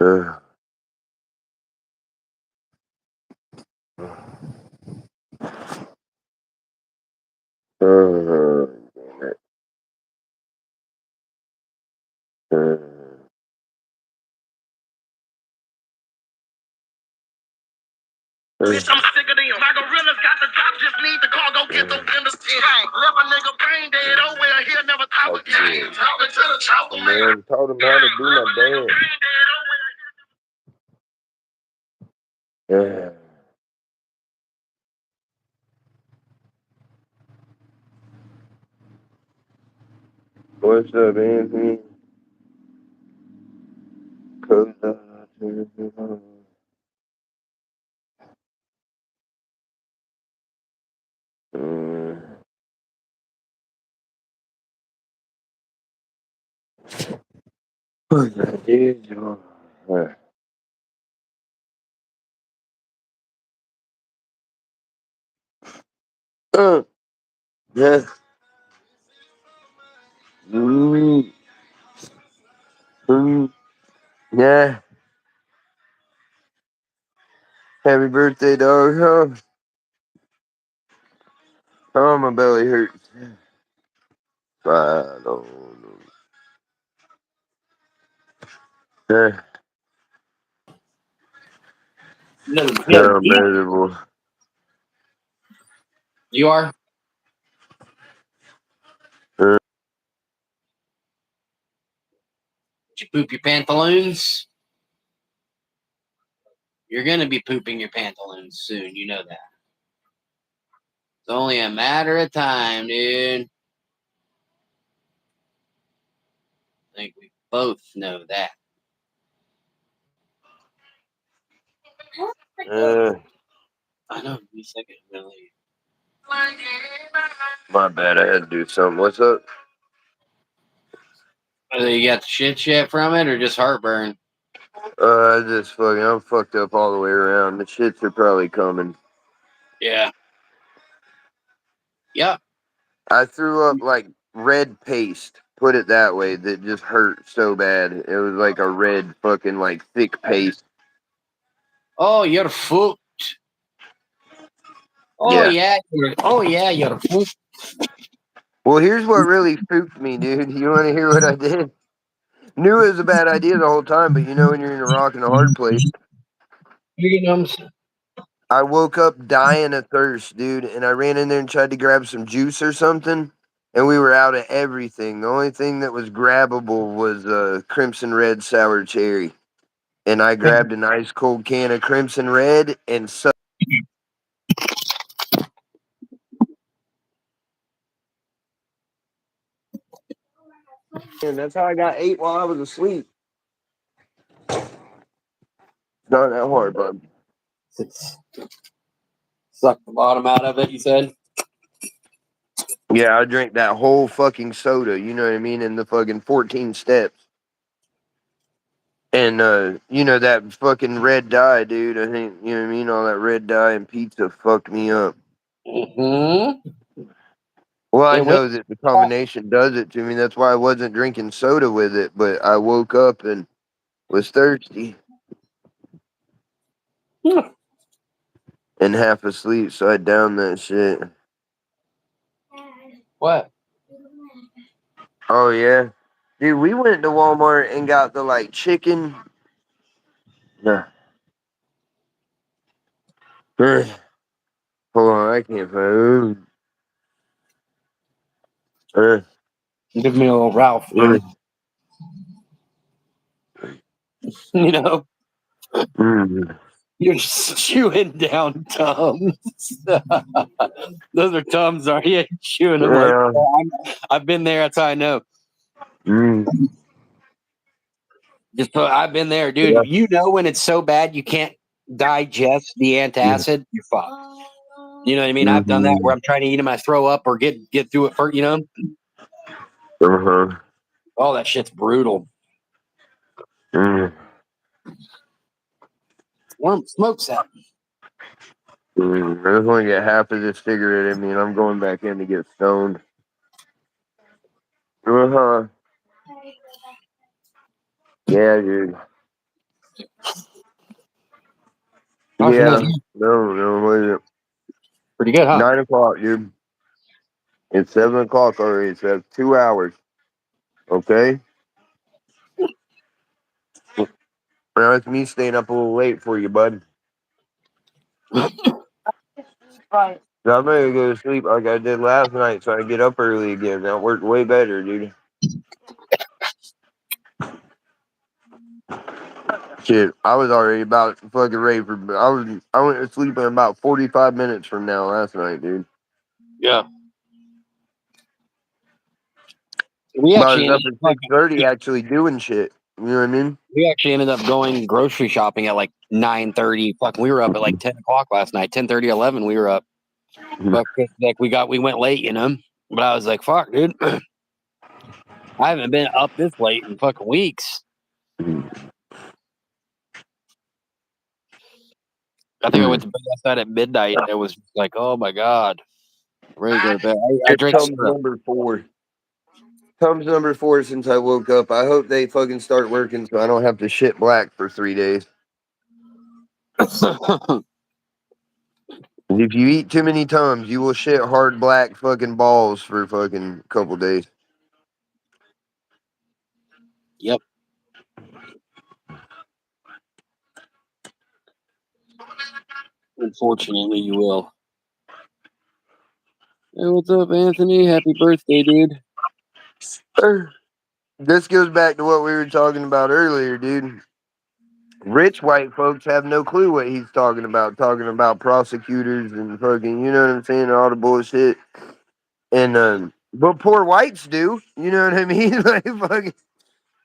Uh, damn it. Bitch, I'm sick of them. My gorillas got the drop, just need the car, go get the windows in. Left a nigga brain dead, oh well, he'll never talk again. Talking to the chopper, Man, taught him how to do my dance. Yeah. What's up, Anthony? Come down. What's that, dude? Yeah. Mm, yeah. Happy birthday, dog. Huh? Oh, my belly hurts. I don't know. Yeah. No, I'm miserable. you are? Uh, Did you poop your pantaloons? You're going to be pooping your pantaloons soon. You know that. It's only a matter of time, dude. I think we both know that. I know. Give me a second. Really. my bad. I had to do something. What's up? Whether you got the shit from it or just heartburn. I'm fucked up all the way around. The shits are probably coming. Yeah. Yep. I threw up like red paste. Put it that way. That just hurt so bad. It was like a red fucking like thick paste. Oh, you're fucked. Oh yeah. You're fucked. Well, here's what really spooked me, dude. You want to hear what I did? Knew it was a bad idea the whole time, but you know when you're in a rock and a hard place. I woke up dying of thirst, dude, and I ran in there and tried to grab some juice or something, and we were out of everything. The only thing that was grabbable was Crimson Red Sour Cherry, and I grabbed a nice cold can of Crimson Red and and that's how I got 8 while I was asleep. Not that hard, bud. Suck the bottom out of it, you said? Yeah, I drank that whole fucking soda, you know what I mean, in the fucking 14 steps. And you know that fucking red dye, dude. I think you know what I mean. All that red dye and pizza fucked me up. Mm-hmm. Well, I It went. know that the combination does it to me. That's why I wasn't drinking soda with it. But I woke up and was thirsty and half asleep, so I downed that shit. What? Oh yeah, dude. We went to Walmart and got the like chicken. Nah. Ugh. Hold on, I can't find. Give me a little Ralph, dude. You know, Mm. you're just chewing down Tums. Those are Tums, are you? Chewing them like Yeah. I've been there. That's how I know. Mm. I've been there, Yeah. dude. You know when it's so bad you can't digest the antacid, you're fucked. You know what I mean? I've done that Mm-hmm. where I'm trying to eat them, I throw up or get through it first. You know, Uh-huh. oh, that shit's brutal. Mm. Warm smokes that. I just want to get half of this cigarette in me, and I'm going back in to get stoned. Uh-huh. Yeah, dude. Gosh, when was Yeah. it? No, what is it? Pretty good, huh? 9 o'clock, dude. It's 7 o'clock already. So that's 2 hours. Okay. Now it's me staying up a little late for you, bud. Right. So I'm ready to go to sleep like I did last night, so I get up early again. That worked way better, dude. Shit, I was already about fucking ready for. I went to sleep in about 45 minutes from now last night, dude. Yeah. We But I actually was ended up at up 6:30 actually doing shit. You know what I mean? we actually ended up going grocery shopping at like 9:30. Fuck, we were up at like 10 o'clock last night. 10:30, 11. We were up. But like we went late, you know. But I was like, fuck, dude. I haven't been up this late in fucking weeks. I think I went to bed last night at midnight. And it was like, oh my god, ready to go to bed. I It's drank Tom's syrup. number 4. Tom's number 4 since I woke up. I hope they fucking start working so I don't have to shit black for 3 days. If you eat too many Tums, you will shit hard black fucking balls for fucking couple days. Yep. Unfortunately, you will. Hey, what's up, Anthony? Happy birthday, dude. This goes back to what we were talking about earlier, dude. Rich white folks have no clue what he's talking about prosecutors and fucking, you know what I'm saying, all the bullshit. And but poor whites do, you know what I mean? Like fucking,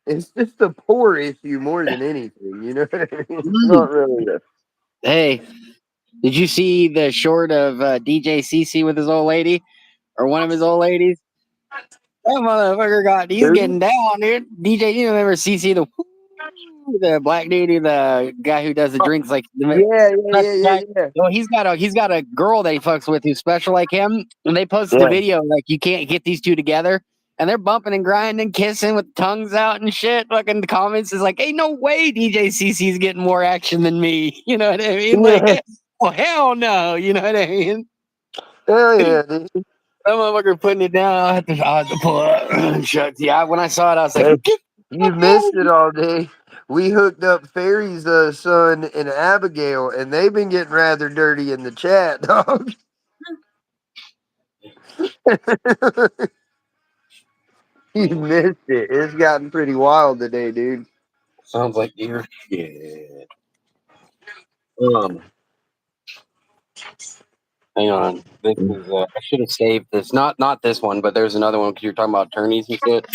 it's just a poor issue more than anything, you know what I mean? It's not really a. Hey, did you see the short of DJ CC with his old lady or one of his old ladies? That motherfucker he's getting down, dude. DJ, you remember CC, the black dude, the guy who does the drinks, like the Yeah. Yeah. well, he's got a girl that he fucks with who's special like him, and they posted the Yeah. video like you can't get these two together, and they're bumping and grinding, kissing with tongues out and shit. Fucking the comments is like, "Ain't no way DJ CC's getting more action than me." You know what I mean? Like, Yeah. well, hell no. You know what I mean? Hell yeah, dude. That motherfucker putting it down. I had to pull up. Shucks. Yeah, when I saw it, I was like, Hey, "Get the fuck you've out missed of it all day. We hooked up Fairy's son and Abigail, and they've been getting rather dirty in the chat, dog. You missed it. It's gotten pretty wild today, dude. Sounds like deer shit. Hang on. This is I should have saved this. Not this one, but there's another one because you're talking about attorneys and shit.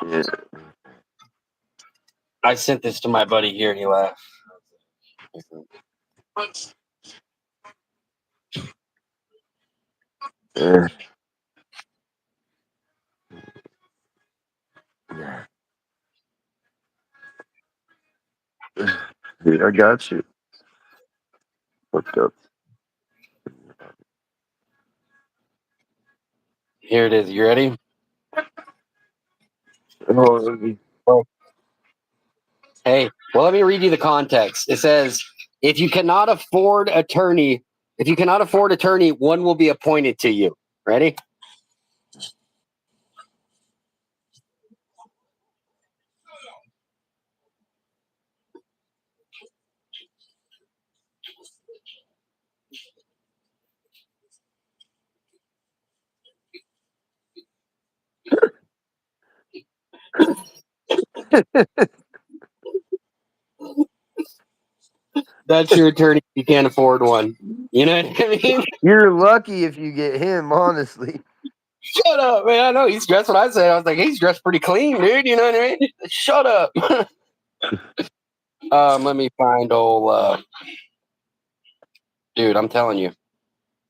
Yeah. I sent this to my buddy here and he laughed. Yeah. Dude, I got you. Hooked up. Here it is. You ready? Oh, Hey, well, let me read you the context. It says, if you cannot afford attorney, one will be appointed to you. Ready? That's your attorney if you can't afford one. You know what I mean? you're lucky if you get him, honestly. Shut up, man. I know he's dressed what I said. I was like, he's dressed pretty clean, dude. You know what I mean? Shut up. Let me find old dude, I'm telling you.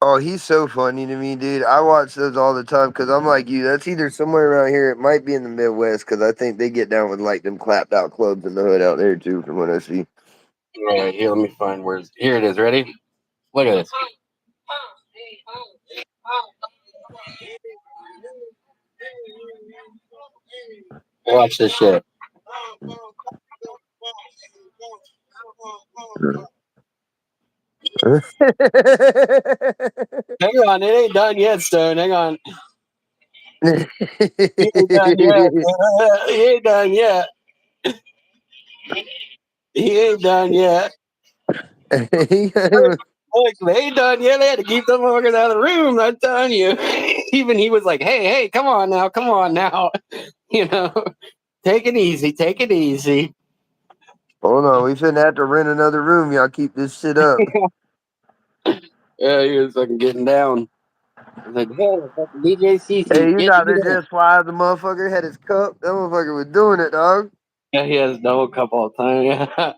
Oh, he's so funny to me, dude. I watch those all the time because I'm like you. That's either somewhere around here. It might be in the Midwest because I think they get down with like them clapped out clubs in the hood out there too, from what I see. All right, here, let me find where's here it is. Ready? Look at this. Watch this shit. Hang on, it ain't done yet, Stone. Hang on. He ain't done yet. He ain't done yet. He ain't done yet. Look, they ain't done yet. They had to keep them motherfuckers out of the room. I'm telling you. Even he was like, hey, come on now. You know, take it easy. Take it easy. Hold on, we finna have to rent another room. Y'all keep this shit up. Yeah, he was fucking getting down. I was like, hey, fucking DJ Hey, CC, you get got to down. just fly the motherfucker had his cup. That motherfucker was doing it, dog. Yeah, he has double cup all the time. Yeah.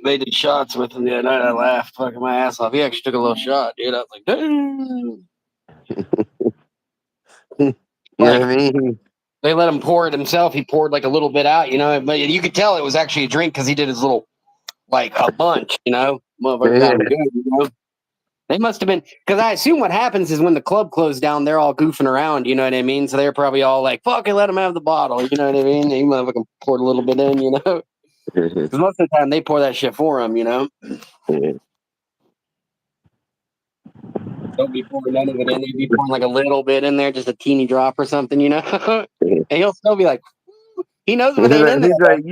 They did shots with him the other night. I laughed fucking my ass off. He actually took a little shot, dude. I was like, damn. You know Like, what I mean? they let him pour it himself. He poured like a little bit out, you know, but you could tell it was actually a drink because he did his little, like a bunch, you know. Motherfucker got Yeah. him good, you know. They must have been, because I assume what happens is when the club closed down, they're all goofing around, you know what I mean? So they're probably all like, fuck it, let him have the bottle, you know what I mean? He motherfucking poured a little bit in, you know. Because most of the time they pour that shit for him, you know. Don't be pouring none of it in. They'd be pouring like a little bit in there, just a teeny drop or something, you know. And he'll still be like, he knows what ain't in there. He's like,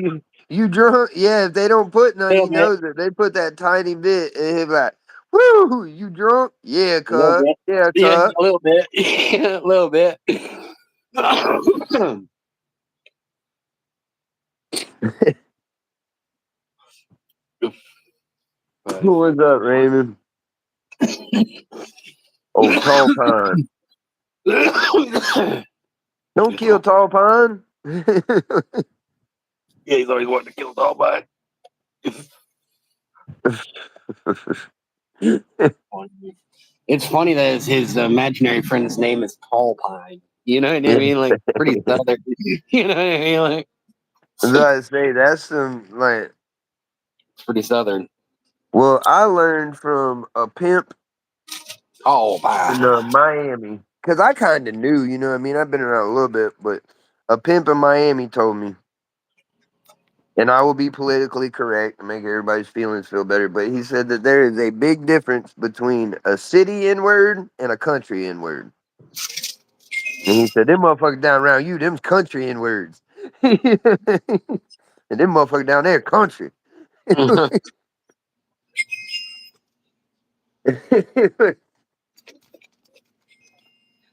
you drunk? Yeah, if they don't put A none, little he bit, knows it. They put that tiny bit, and he'll be like, woo, you drunk? Yeah, a little cuz. bit. Yeah, Yeah, cuz. a little bit, a little bit. What's up, Raymond? Oh, Tall Pine. Yeah, Don't kill Tall Pine. he's always wanting to kill all by. It's funny that his imaginary friend's name is Tall Pine. You know what I mean? Like pretty southern. You know what I mean? Like So I say that's some like. it's pretty southern. Well, I learned from a pimp Tall in Pine. Miami because I kind of knew. You know what I mean? I've been around a little bit, but a pimp in Miami told me, and I will be politically correct to make everybody's feelings feel better. But he said that there is a big difference between a city N word and a country N word. And he said, them motherfuckers down around you, them's country N words. And them motherfuckers down there, country.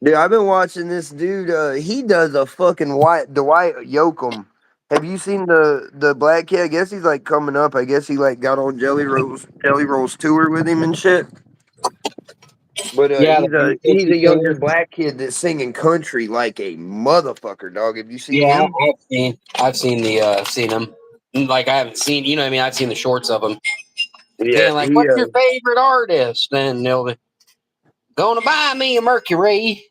Dude, I've been watching this dude. He does a fucking Dwight Yoakam. Have you seen the black kid? I guess he's like coming up. I guess he like got on Jelly Rolls tour with him and shit. But Yeah, he's the a 360 younger tour. black kid that's singing country like a motherfucker, dog. Have you seen Yeah, him? I've seen seen him. Like I haven't seen, you know what I mean? I've seen the shorts of him. Yeah, Saying like, he what's your favorite artist? And they'll be gonna buy me a Mercury,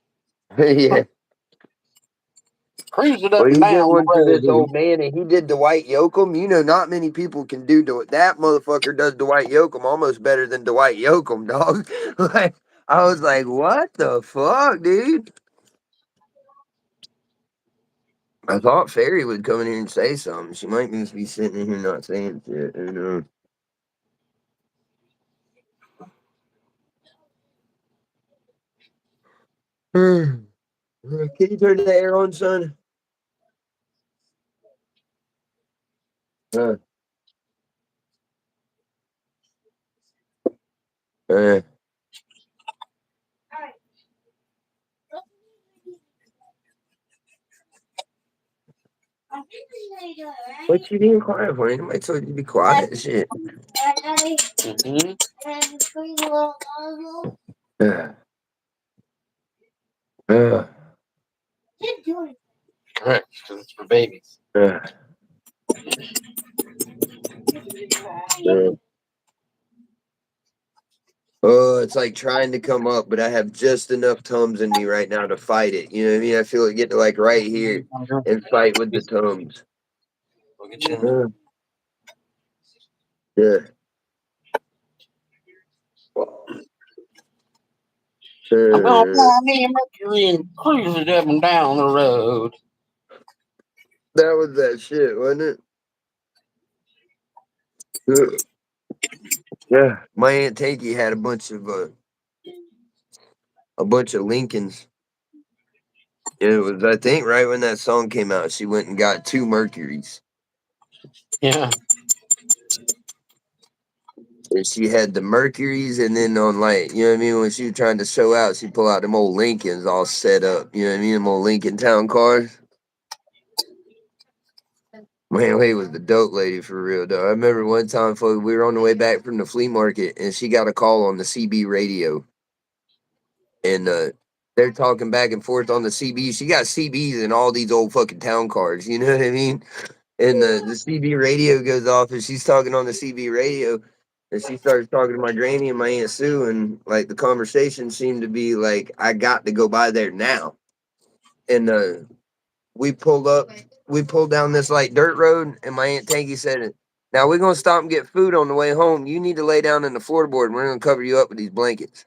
yeah. cruise it up Well, and he did down the one for this road. old man, and he did Dwight Yoakam. You know, not many people can do that. Motherfucker does Dwight Yoakam almost better than Dwight Yoakam, dog. Like, I was like, what the fuck, dude? I thought Fairy would come in here and say something. She might just be sitting in here not saying shit. Who knows? Can you turn the air on, son? Uh, uh. What you being quiet for? Anybody told you to be quiet? Shit. Mm-hmm. Uh, uh, Correct, because it's for babies. uh, uh. Oh, it's like trying to come up, but I have just enough Tums in me right now to fight it. You know what I mean? I feel it get to like right here and fight with the Tums. We'll get you in there. Yeah. I'm gonna Uh, buy me a Mercury and cruise it up and down the road. that was that shit, wasn't it? Yeah, my aunt Tanky had a bunch of Lincolns. And it was, I think, right when that song came out, she went and got 2 Mercuries. Yeah. And she had the Mercuries, and then on, like, you know what I mean, when she was trying to show out, she pull out them old Lincolns all set up. You know what I mean, them old Lincoln Town cars. Man, Wade was the dope lady for real, though. I remember one time, folks, we were on the way back from the flea market, and she got a call on the CB radio, and they're talking back and forth on the CB. She got CBs in all these old fucking town cars. You know what I mean? And the CB radio goes off, and she's talking on the CB radio, and she starts talking to my granny and my aunt Sue, and like the conversation seemed to be like, "I got to go by there now," and we pulled up, we pulled down this like dirt road, and my aunt Tanky said, "Now we're gonna stop and get food on the way home. You need to lay down in the floorboard, and we're gonna cover you up with these blankets."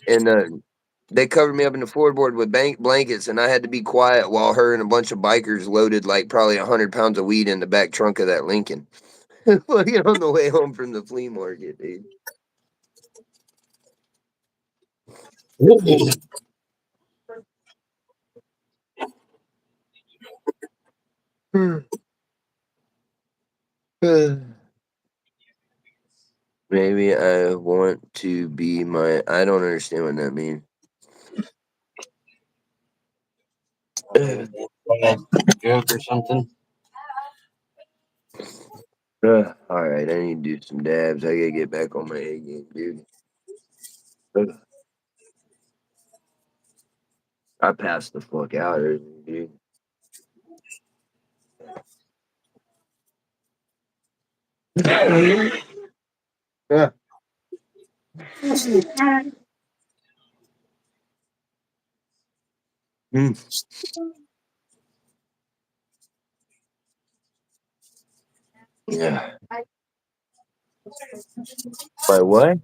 And they covered me up in the floorboard with blankets, and I had to be quiet while her and a bunch of bikers loaded like probably 100 pounds of weed in the back trunk of that Lincoln. Fucking on the way home from the flea market, dude. Maybe I want to be my. I don't understand what that means. Joke or something. All right, I need to do some dabs. I gotta get back on my A game, dude. I passed the fuck out earlier, dude. Yeah. Mm. Yeah. By what?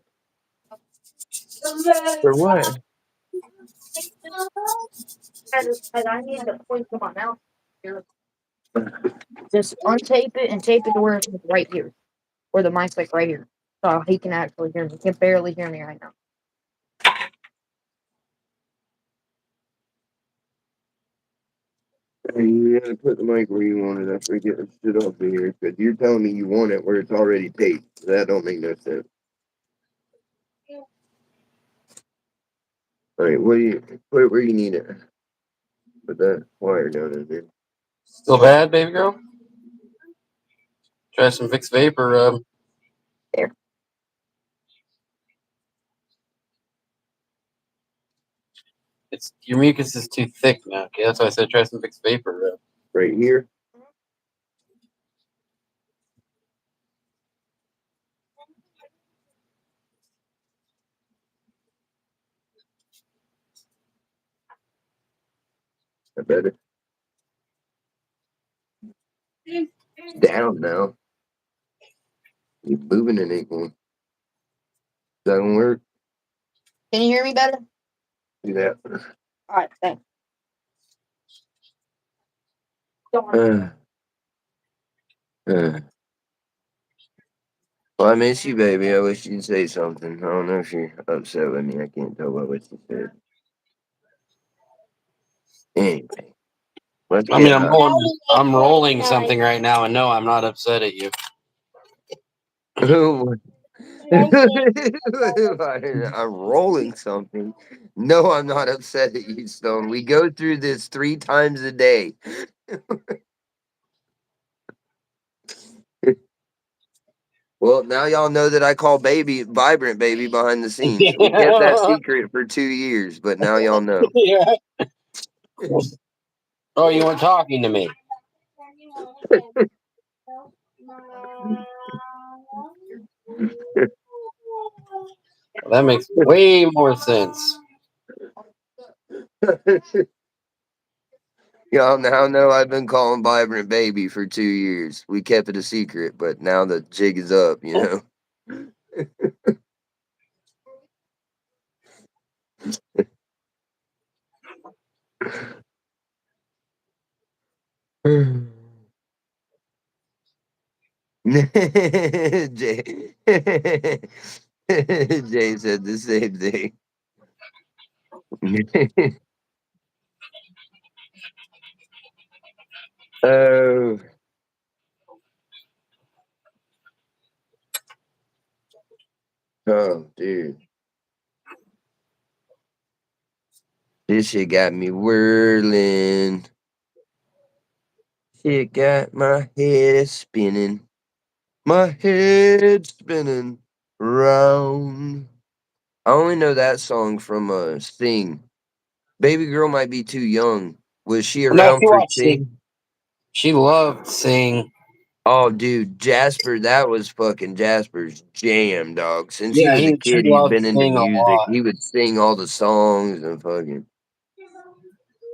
For what? I need to point to my mouth. Just untape it and tape it to where it's like right here, where the mic's like right here, so he can actually hear me. He can barely hear me right now. You gotta put the mic where you want it. I forget the shit off of here because you're telling me you want it where it's already taped. That don't make no sense. All right, what do you put it where you need it? Put that wire down in there. Still bad, baby girl? Try some Vicks Vapor Rub. There. It's your mucus is too thick now. Okay, that's why I said try some Vicks Vapor Rub. Right here. I better. Down now. You moving it ain't going. Doesn't work. Can you hear me better? Do that. All right, thanks. Uh. Well, I miss you, baby. I wish you'd say something. I don't know if you're upset with me. I can't tell by what you said. Anyway, let's I mean, get high. I'm rolling something right now, and no, I'm not upset at you. I'm rolling something. No, I'm not upset at you, Stone. We go through this 3 times a day. Well, now y'all know that I call baby Vibrant Baby behind the scenes. We kept that secret for 2 years, but now y'all know. Yeah. Oh, you weren't talking to me. Well, that makes way more sense. Y'all now know I've been calling Vibrant Baby for 2 years. We kept it a secret, but now the jig is up, you know. Jay. Jay said the same thing. Oh, oh, dude. This shit got me whirling. Shit got my head spinning. My head spinning round. I only know that song from Sing. Baby Girl might be too young. Was she No, around she for watched Sing. Sing? She loved Sing. Oh, dude, Jasper, that was fucking Jasper's jam, dog. Since he Yeah, was a she kid, he's loved been into Sing a music. lot. He would sing all the songs and fucking.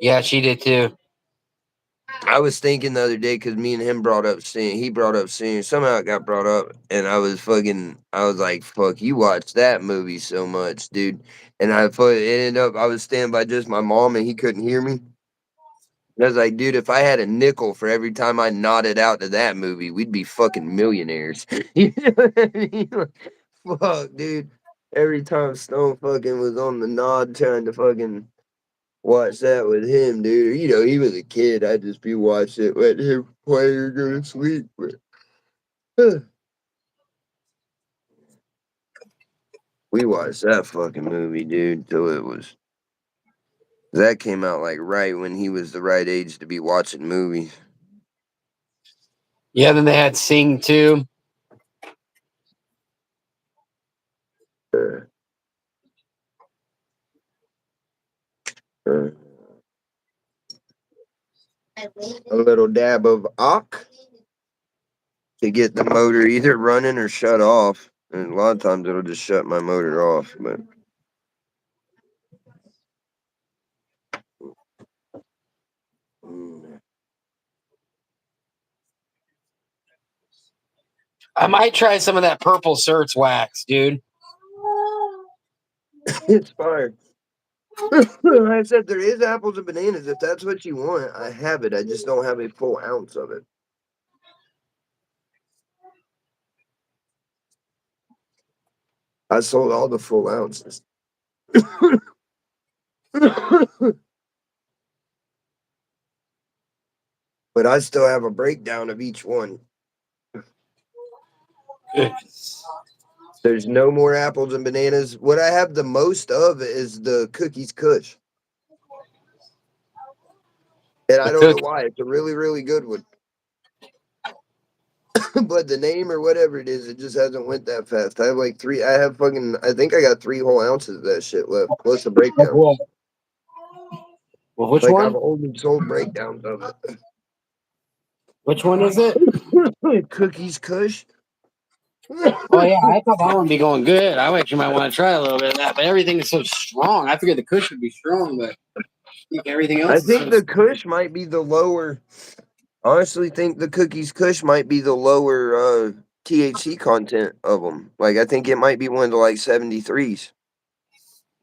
Yeah, she did too. I was thinking the other day because me and him brought up Sing. He brought up Sing. Somehow it got brought up, and I was like, fuck, you watch that movie so much, dude. And it ended up, I was standing by just my mom, and he couldn't hear me. And I was like, dude, if I had a nickel for every time I nodded out to that movie, we'd be fucking millionaires. You know what I mean? Like, fuck, dude. Every time Stone fucking was on the nod trying to fucking watch that with him, dude. You know, he was a kid. I'd just be watching it, letting him play or go to sleep. But, we watched that fucking movie, dude, till it was. That came out like right when he was the right age to be watching movies. Yeah, then they had Sing too. Uh, uh, a little dab of ock to get the motor either running or shut off. And a lot of times it'll just shut my motor off. But mm, I might try some of that purple certs wax, dude. it's fine. I said there is apples and bananas. If that's what you want, I have it. I just don't have a full ounce of it. I sold all the full ounces. But I still have a breakdown of each one. There's no more apples and bananas. What I have the most of is the cookies Kush. And I The don't know cook. why. It's a really, really good one. But the name or whatever it is, it just hasn't went that fast. I have like three. I think I got 3 whole ounces of that shit left, plus a breakdown. Well, which Like I've one? only sold breakdowns of Which one is it? it. Cookies Kush. Oh yeah, I thought that one would be going good. I actually might want to try a little bit of that, but everything is so strong. I figured the Kush would be strong, but I think everything I else is think so. the Kush might be the lower. Honestly, think the Cookies Kush might be the lower THC content of them. Like I think it might be one of the like 73s.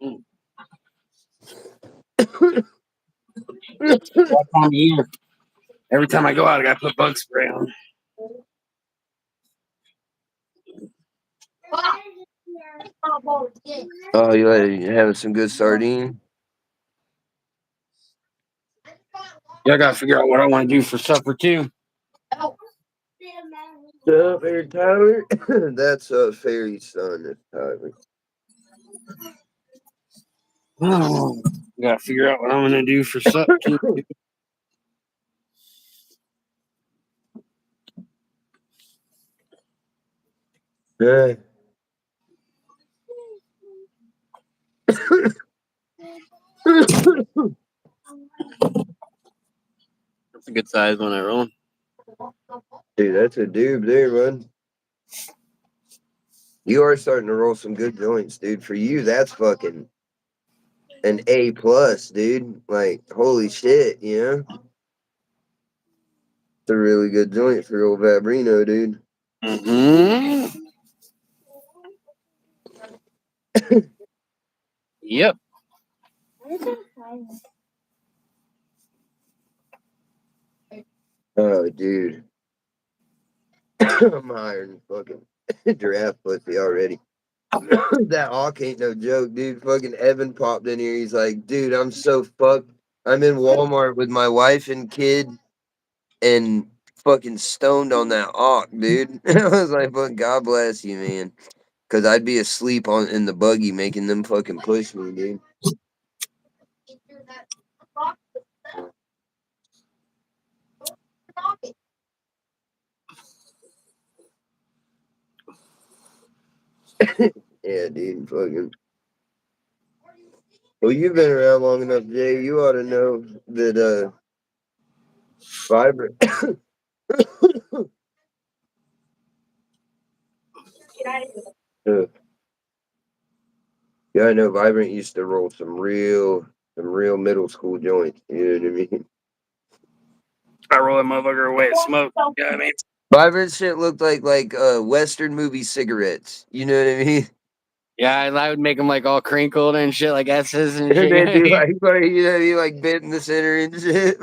Mm. That time of year. Every time I go out, I gotta put bug spray on. Oh, you having some good sardine? Yeah, I gotta figure out what I want to do for supper too. Up there, Tyler. That's Fairy's son. That's Tyler. Oh, gotta figure out what I'm gonna do for supper too. Yeah. That's a good size one I roll. Dude, that's a doob there, man. You are starting to roll some good joints, dude. For you, that's fucking an A plus, dude. Like, holy shit, you know? It's a really good joint for old Vabrino, dude. Mm-hmm. Yep. Oh, dude. I'm higher than fucking giraffe pussy already. That hawk ain't no joke, dude. Fucking Evan popped in here. He's like, dude, I'm so fucked. I'm in Walmart with my wife and kid and fucking stoned on that hawk, dude. I was like, fuck, God bless you, man. Cause I'd be asleep in the buggy making them fucking push me, dude. Yeah, dude, fucking. Well, you've been around long enough, Jay. You ought to know that Vibrant. uh, yeah, I know Vibrant used to roll some real middle school joints. You know what I mean? I roll that motherfucker away at smoke. You know what I mean? Vibrant shit looked like Western movie cigarettes. You know what I mean? Yeah, I would make them like all crinkled and shit, like S's and And shit. You know they'd what I be mean? like you know, you like bit in the center and shit,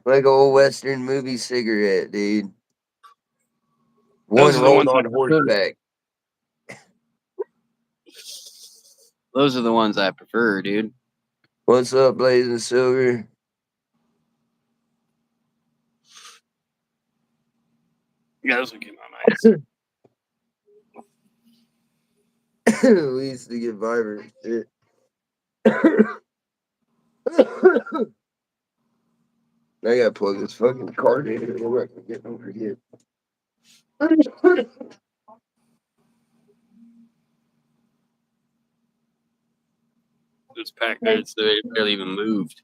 like old Western movie cigarette, dude. One Those are the rolled ones I on prefer. horseback. Those are the ones I prefer, dude. What's up, Blazing Silver? Yeah, those would came out nice. We used to get Vibrant shit. I gotta plug this fucking card in here before I can get over here. Those pack notes, they barely even moved.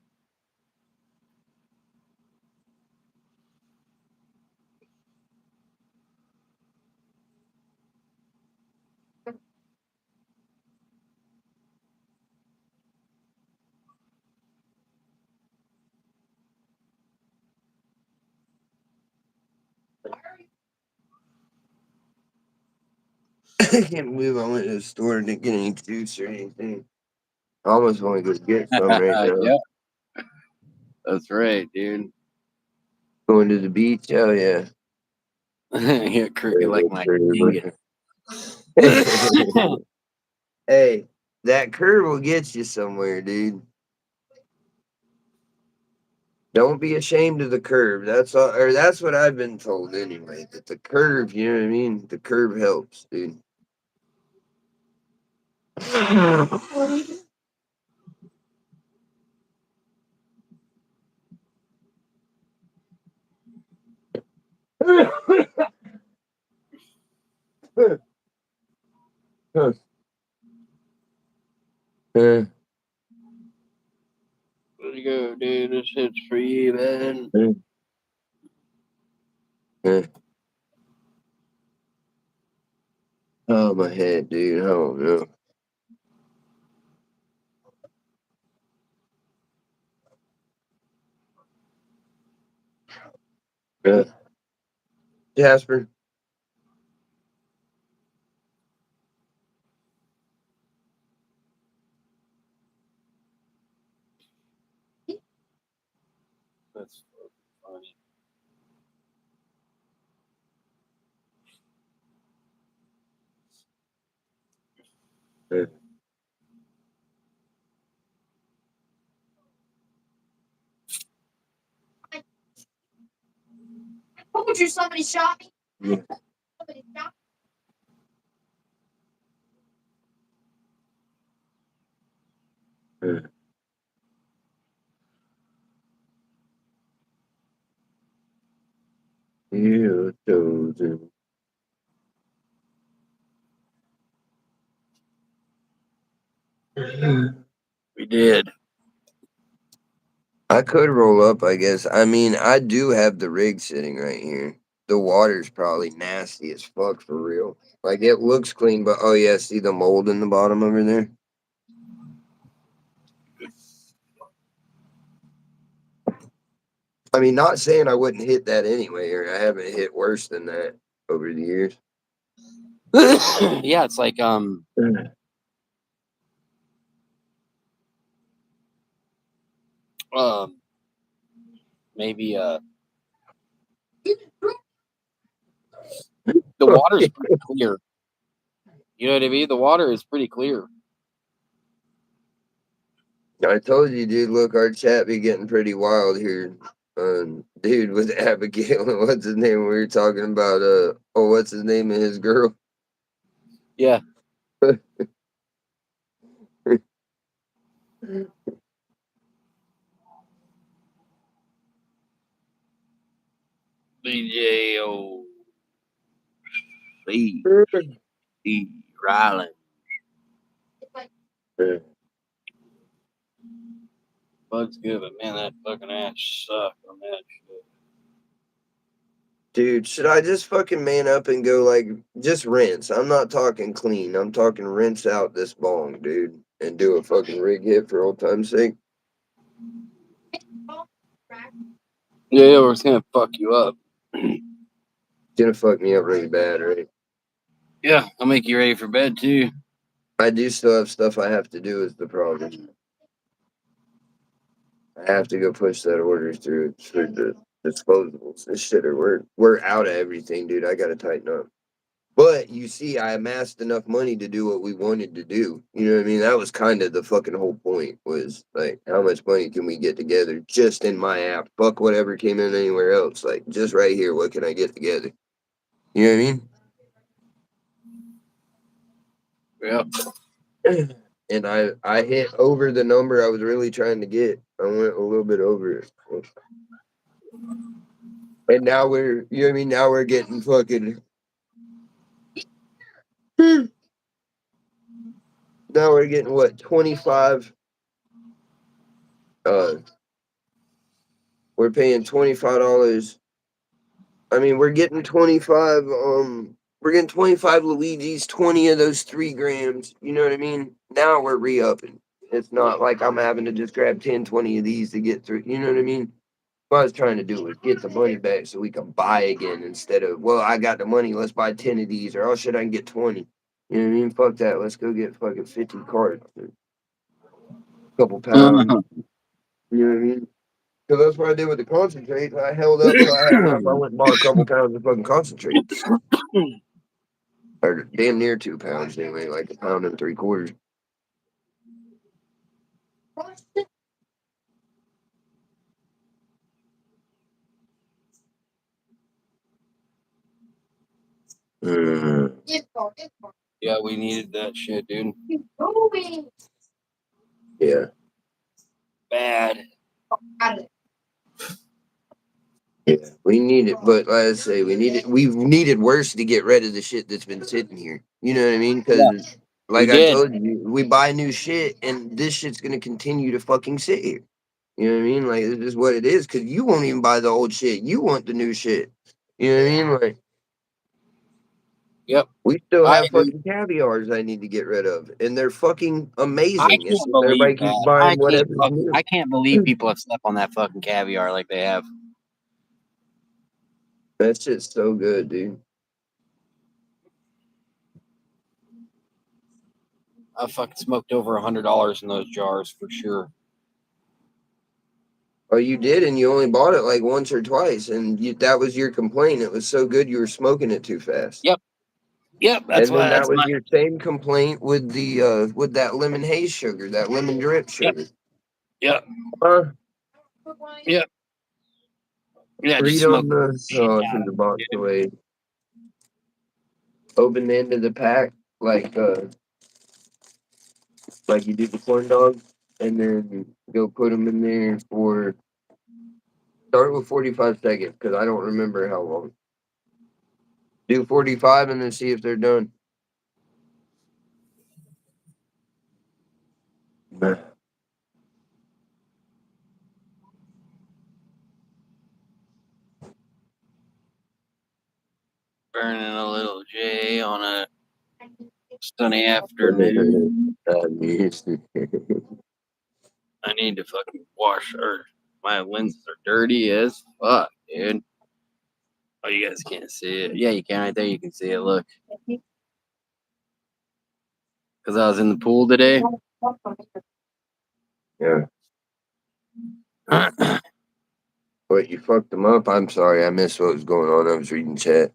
I can't believe I went to the store and didn't get any juice or anything. I almost want to go get some right now. Yeah, that's right, dude. Going to the beach? Oh, yeah. Yeah, crooked like my dingus. Hey, that curve will get you somewhere, dude. Don't be ashamed of the curve. That's all, or that's what I've been told anyway. That the curve, you know what I mean? The curve helps, dude. There you go, dude. This shit's for you, man. Oh, my head, dude. I don't know. Jasper. That's funny. Told you somebody shot me. Yeah. Somebody shot You chosen. We did. I could roll up, I guess. I mean, I do have the rig sitting right here. The water's probably nasty as fuck for real. Like it looks clean, but oh yeah, see the mold in the bottom over there? I mean, not saying I wouldn't hit that anyway, or I haven't hit worse than that over the years. Yeah, it's like maybe The water's pretty clear. You know what I mean? The water is pretty clear. I told you, dude. Look, our chat be getting pretty wild here. Dude, with Abigail and what's his name? We were talking about what's his name and his girl. Yeah. BJO C Ryland. Bug's good, but man, that fucking ass sucked on that shit. Dude, should I just fucking man up and go like just rinse? I'm not talking clean. I'm talking rinse out this bong, dude, and do a fucking rig hit for old time's sake. Yeah, it's gonna fuck you up. It's gonna fuck me up really bad, right? Yeah, I'll make you ready for bed too. I do still have stuff I have to do is the problem. I have to go push that order through for the disposables. This shit we're out of everything, dude. I gotta tighten up. But you see, I amassed enough money to do what we wanted to do. You know what I mean? That was kind of the fucking whole point was like, how much money can we get together just in my app? Fuck whatever came in anywhere else. Like, just right here, what can I get together? You know what I mean? Yeah. And I hit over the number I was really trying to get. I went a little bit over it. And now you know what I mean? Now we're getting fucking. Now we're getting what, 25? We're paying $25. I mean, we're getting 25. We're getting 25 Luigi's, 20 of those 3 grams. You know what I mean? Now we're re-upping. It's not like I'm having to just grab 10, 20 of these to get through. You know what I mean? What I was trying to do was get the money back so we can buy again instead of, well, I got the money, let's buy 10 of these, or oh shit, I can get 20. You know what I mean? Fuck that. Let's go get fucking 50 cards. A couple pounds. You know what I mean? Because that's what I did with the concentrate. I held up till I had enough. I went and bought a couple pounds of fucking concentrates. Or damn near 2 pounds anyway, like 1.75 pounds. Yeah, we needed that shit, dude. Yeah. Bad. Yeah, we need it, but like I say, we've needed worse to get rid of the shit that's been sitting here. You know what I mean? Yeah, Because, we like I did. told you, we buy new shit, and this shit's gonna continue to fucking sit here. You know what I mean? Like, this is what it is. Because you won't even buy the old shit. You want the new shit. You know what I mean? Like, Yep. we still I have agree. fucking caviars I need to get rid of, and they're fucking I amazing. It's can't just believe everybody keeps that. buying whatever's new. I can't believe people have slept on that fucking caviar like they have. That shit's so good, dude. I fucking smoked over $100 in those jars for sure. Oh, you did, and you only bought it like once or twice, and that was your complaint. It was so good you were smoking it too fast. Yep. Yep. That's And then why. that That's was my. your same complaint with that lemon haze sugar, that lemon drip Yep. sugar. Yep. Huh? Yep. Yeah. Read Just on smoke the shit through out the of box it, dude. away. Open the end of the pack like you do the corn dog, and then go put them in there for start with 45 seconds because I don't remember how long. Do 45 and then see if they're done. Burning a little J on a sunny afternoon. I need to fucking wash or my lenses are dirty as fuck, dude. Oh, you guys can't see it. Yeah, you can. Right there, you can see it. Look, because I was in the pool today. Yeah. But you fucked them up. I'm sorry. I missed what was going on. I was reading chat.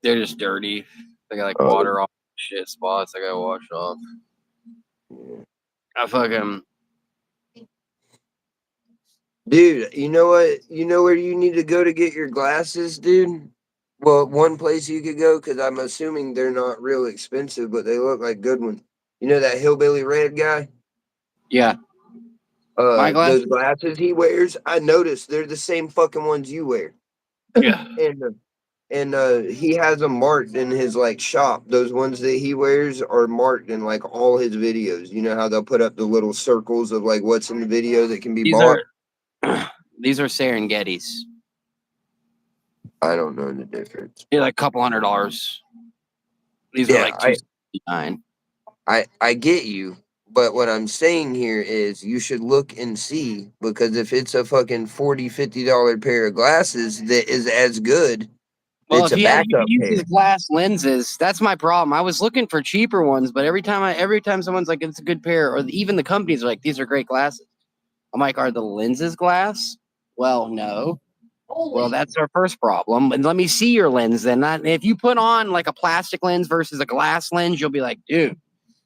They're just dirty. They got like Oh, water off shit spots. I gotta wash off. yeah. I fucking Dude, you know what? You know where you need to go to get your glasses, dude? Well, one place you could go, because I'm assuming they're not real expensive, but they look like good ones. You know that hillbilly red guy? yeah. My Those glasses. glasses he wears, I noticed they're the same fucking ones you wear. Yeah. And he has them marked in his like shop. Those ones that he wears are marked in like all his videos. You know how they'll put up the little circles of like what's in the video that can be These bought? are these are Serengetis. I don't know the difference. They're like a couple $100. These are Yeah, like $269. I get you, but what I'm saying here is you should look and see, because if it's a fucking $40, $50 pair of glasses that is as good, Well, it's if a he had, you could backup use his pair. glass lenses. That's my problem. I was looking for cheaper ones, but every time someone's like, "It's a good pair," or even the companies are like, "These are great glasses," I'm like, "Are the lenses glass?" Well, no. Well, that's our first problem. And let me see your lens then. Not if you put on like a plastic lens versus a glass lens, you'll be like, dude,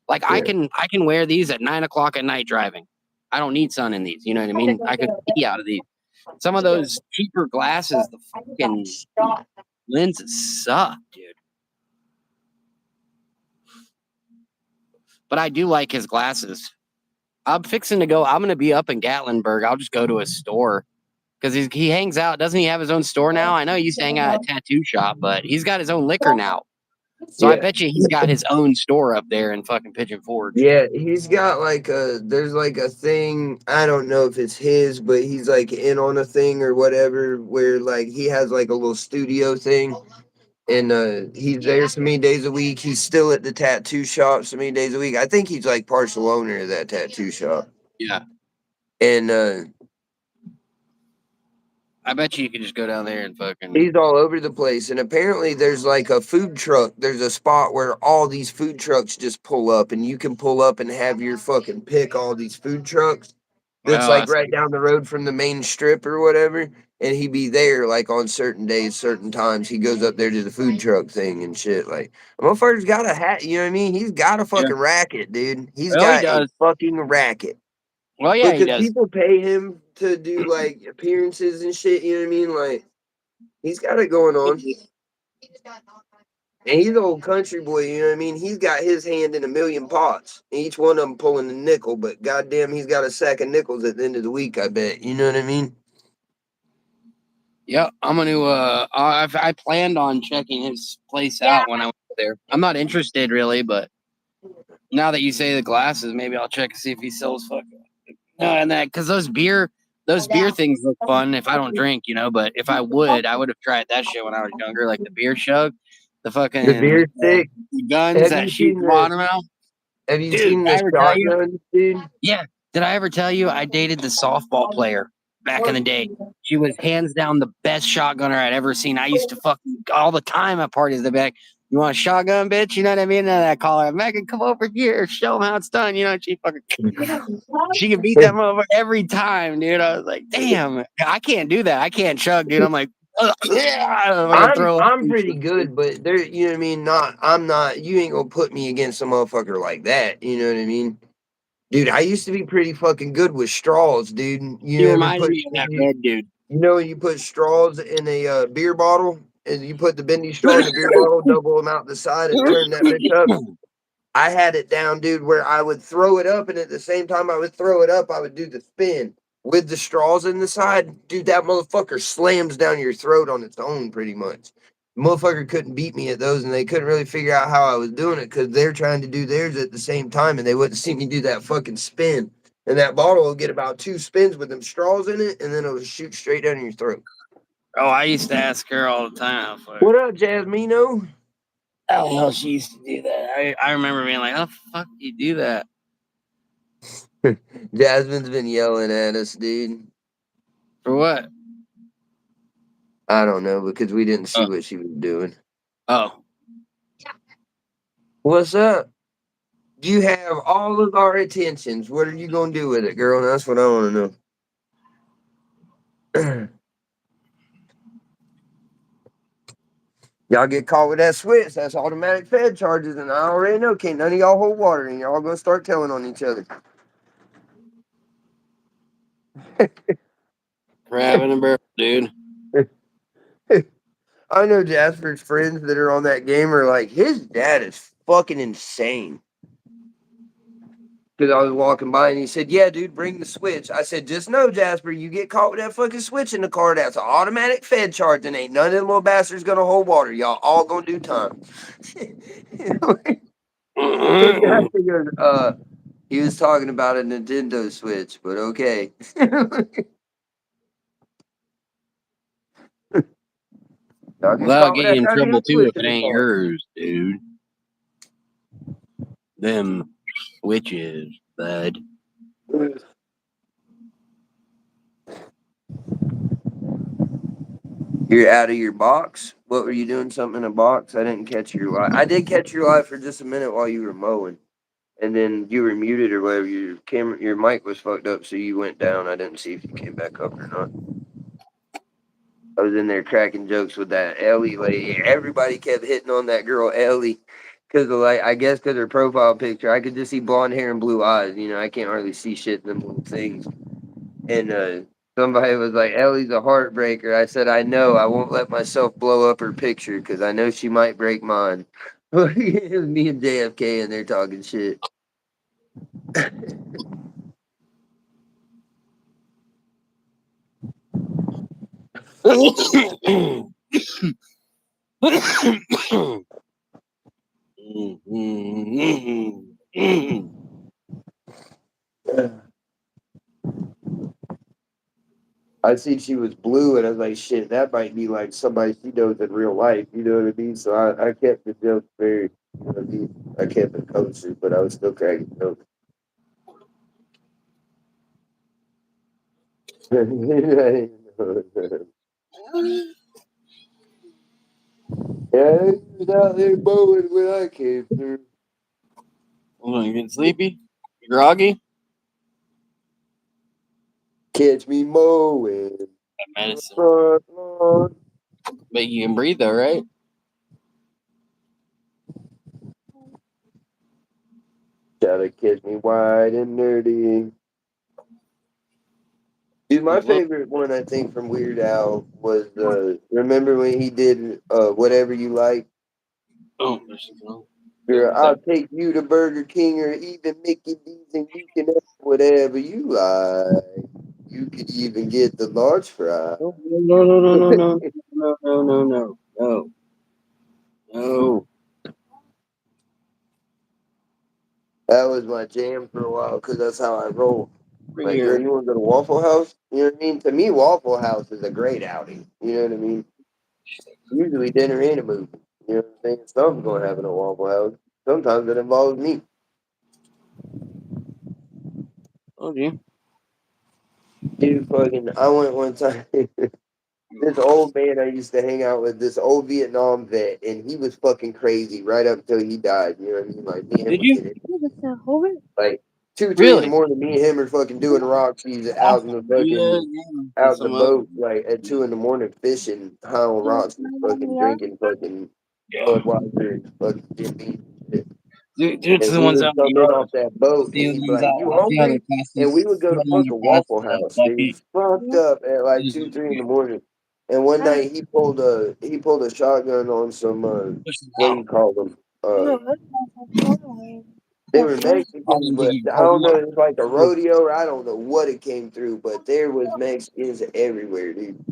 like Yeah. I can wear these at 9 o'clock at night driving. I don't need sun in these. You know what I mean? I could see out of these. Some of those cheaper glasses, the fucking lenses suck, dude. But I do like his glasses. I'm fixing to go. I'm going to be up in Gatlinburg. I'll just go to his store because he hangs out. Doesn't he have his own store now? I know he used to hang out at a tattoo shop, but he's got his own liquor now. So I Yeah. bet you he's got his own store up there in fucking Pigeon Forge. Yeah, he's got like there's like a thing, I don't know if it's his, but he's like in on a thing or whatever, where like he has like a little studio thing, and he's there so many days a week. He's still at the tattoo shop so many days a week. I think he's like partial owner of that tattoo shop. Yeah. And I bet you could just go down there and fucking. he's all over the place. And apparently there's like a food truck. There's a spot where all these food trucks just pull up, and you can pull up and have your fucking pick all these food trucks. That's Well, like right down the road from the main strip or whatever. And he be there like on certain days, certain times. He goes up there to the food truck thing and shit. Like, a motherfucker's got a hat, you know what I mean? He's got a yeah. fucking racket, dude. He's Well, he got a does. fucking racket. Well, yeah, he Because does. people pay him to do like appearances and shit, you know what I mean? Like, he's got it going on. And he's an old country boy, you know what I mean? He's got his hand in a million pots, each one of them pulling a nickel, but goddamn, he's got a sack of nickels at the end of the week, I bet. You know what I mean? Yeah, I'm gonna. I planned on checking his place out when I went there. I'm not interested really, but now that you say the glasses, maybe I'll check and see if he sells fucking. No, and that because those beer things look fun. If I don't drink, you know, but if I would have tried that shit when I was younger, like the beer shug, the The fucking beer stick. guns Have that you shoot seen the the bottom out. have you Dude, seen did I the ever tell you? shotguns, dude? Yeah. Did I ever tell you I dated the softball player back in the day? She was hands down the best shotgunner I'd ever seen. I used to fucking all the time at parties. They'd be like, "You want a shotgun, bitch?" You know what I mean? And I call her, Megan, come over here, show them how it's done. You know, she fucking she can beat that motherfucker every time, dude. I was like, damn, I can't do that. I can't chug, dude. I'm like, yeah, I can throw up I'm and pretty shit, dude. good, but there, you know what I mean? I'm not, you ain't gonna put me against a motherfucker like that, you know what I mean? Dude, I used to be pretty fucking good with straws, dude. He You ever reminded put me of that red dude. you know when you put straws in a beer bottle, and you put the bendy straw in the beer bottle, double them out the side and turn that bitch up? I had it down, dude, where I would throw it up, and at the same time I would throw it up, I would do the spin with the straws in the side. Dude, that motherfucker slams down your throat on its own, pretty much. Motherfucker couldn't beat me at those, and they couldn't really figure out how I was doing it because they're trying to do theirs at the same time, and they wouldn't see me do that fucking spin. And that bottle will get about 2 spins with them straws in it, and then it'll shoot straight down your throat. Oh, I used to ask her all the time. What up, Jasmino? How the hell she used to do that? I remember being like, how the fuck do you do that? Jasmine's been yelling at us, dude. For what? I don't know, because we didn't see Oh, what she was doing. oh. What's up? You have all of our attentions. What are you gonna do with it, girl? That's what I want to know. Y'all get caught with that switch, that's automatic Fed charges, and I already know can't none of y'all hold water, and y'all gonna start telling on each other. Grabbing a barrel, dude. I know Jasper's friends that are on that game are like, his dad is fucking insane. Because I was walking by and he said, "Yeah, dude, bring the switch." I said, "Just know, Jasper, you get caught with that fucking switch in the car, that's an automatic Fed charge, and ain't none of them little bastards gonna hold water. Y'all all gonna do time." So Jasper goes, he was talking about a Nintendo Switch, but okay. Y'all get Without caught with getting that in goddamn trouble too switch if in it the ain't car. yours, dude. Them switches, bud. You're out of your box? What were you doing? Something in a box? I didn't catch your live. I did catch your live for just a minute while you were mowing. And then you were muted or whatever. Your camera, your mic was fucked up, so you went down. I didn't see if you came back up or not. I was in there cracking jokes with that Ellie lady. Everybody kept hitting on that girl Ellie because of like I guess because her profile picture, I could just see blonde hair and blue eyes. You know, I can't hardly see shit in them little things. And somebody was like, "Ellie's a heartbreaker." I said, "I know. I won't let myself blow up her picture because I know she might break mine." It was me and JFK and they're talking shit. I see she was blue, and I was like, "Shit, that might be like somebody she knows in real life." You know what I mean? So I kept the joke very, you know what I mean? I kept it kosher, but I was still cracking jokes. Yeah, he was out there mowing when I came through. Hold on, you getting sleepy? You groggy? Catch me mowing Got the medicine. front lawn. But you can breathe though, right? Try to catch me wide and nerdy. Dude, my Look. favorite one I think from Weird Al was remember when he did Whatever You Like? Oh, there's something wrong. Girl, What's I'll that? take you to Burger King or even Mickey D's and you can have whatever you like. You could even get the large fry. No, no, no, no, no, no, no, no, no, no, no, no. That was my jam for a while because that's how I roll. Bring Like, girl, your. you want to go to Waffle House? You know what I mean? To me, Waffle House is a great outing. You know what I mean? Usually dinner and a movie. You know what I'm saying? Something's going to happen at Waffle House. Sometimes it involves me. Oh, gee. Dude, fucking, I went one time. This old man I used to hang out with, this old Vietnam vet, and he was fucking crazy right up until he died. You know what I mean? Like, me and him Did would you? get it. Like, 2, 3 in the Really? morning, me and him are fucking doing Roxy's out in the Yeah, fucking, yeah. And out in the some other. boat, like, at 2 in the morning fishing, high on Roxy's, fucking drinking fucking Yeah. Budweiser and fucking Jim Beam and shit. Dude, to And the we ones would out in the come in yard. off that boat The and other he'd be ones like, out. "You The other hungry?" And we passes. would go The to ones fucking are past Waffle the House, dude, bucket. fucked up at like 2, 3 in the morning. And one night he pulled a shotgun on some Push them what do you out. call them? They were I Mexicans, didn't think but you could I hold don't them know. up. It was like a rodeo, or I don't know what it came through, but there was Mexicans everywhere, dude.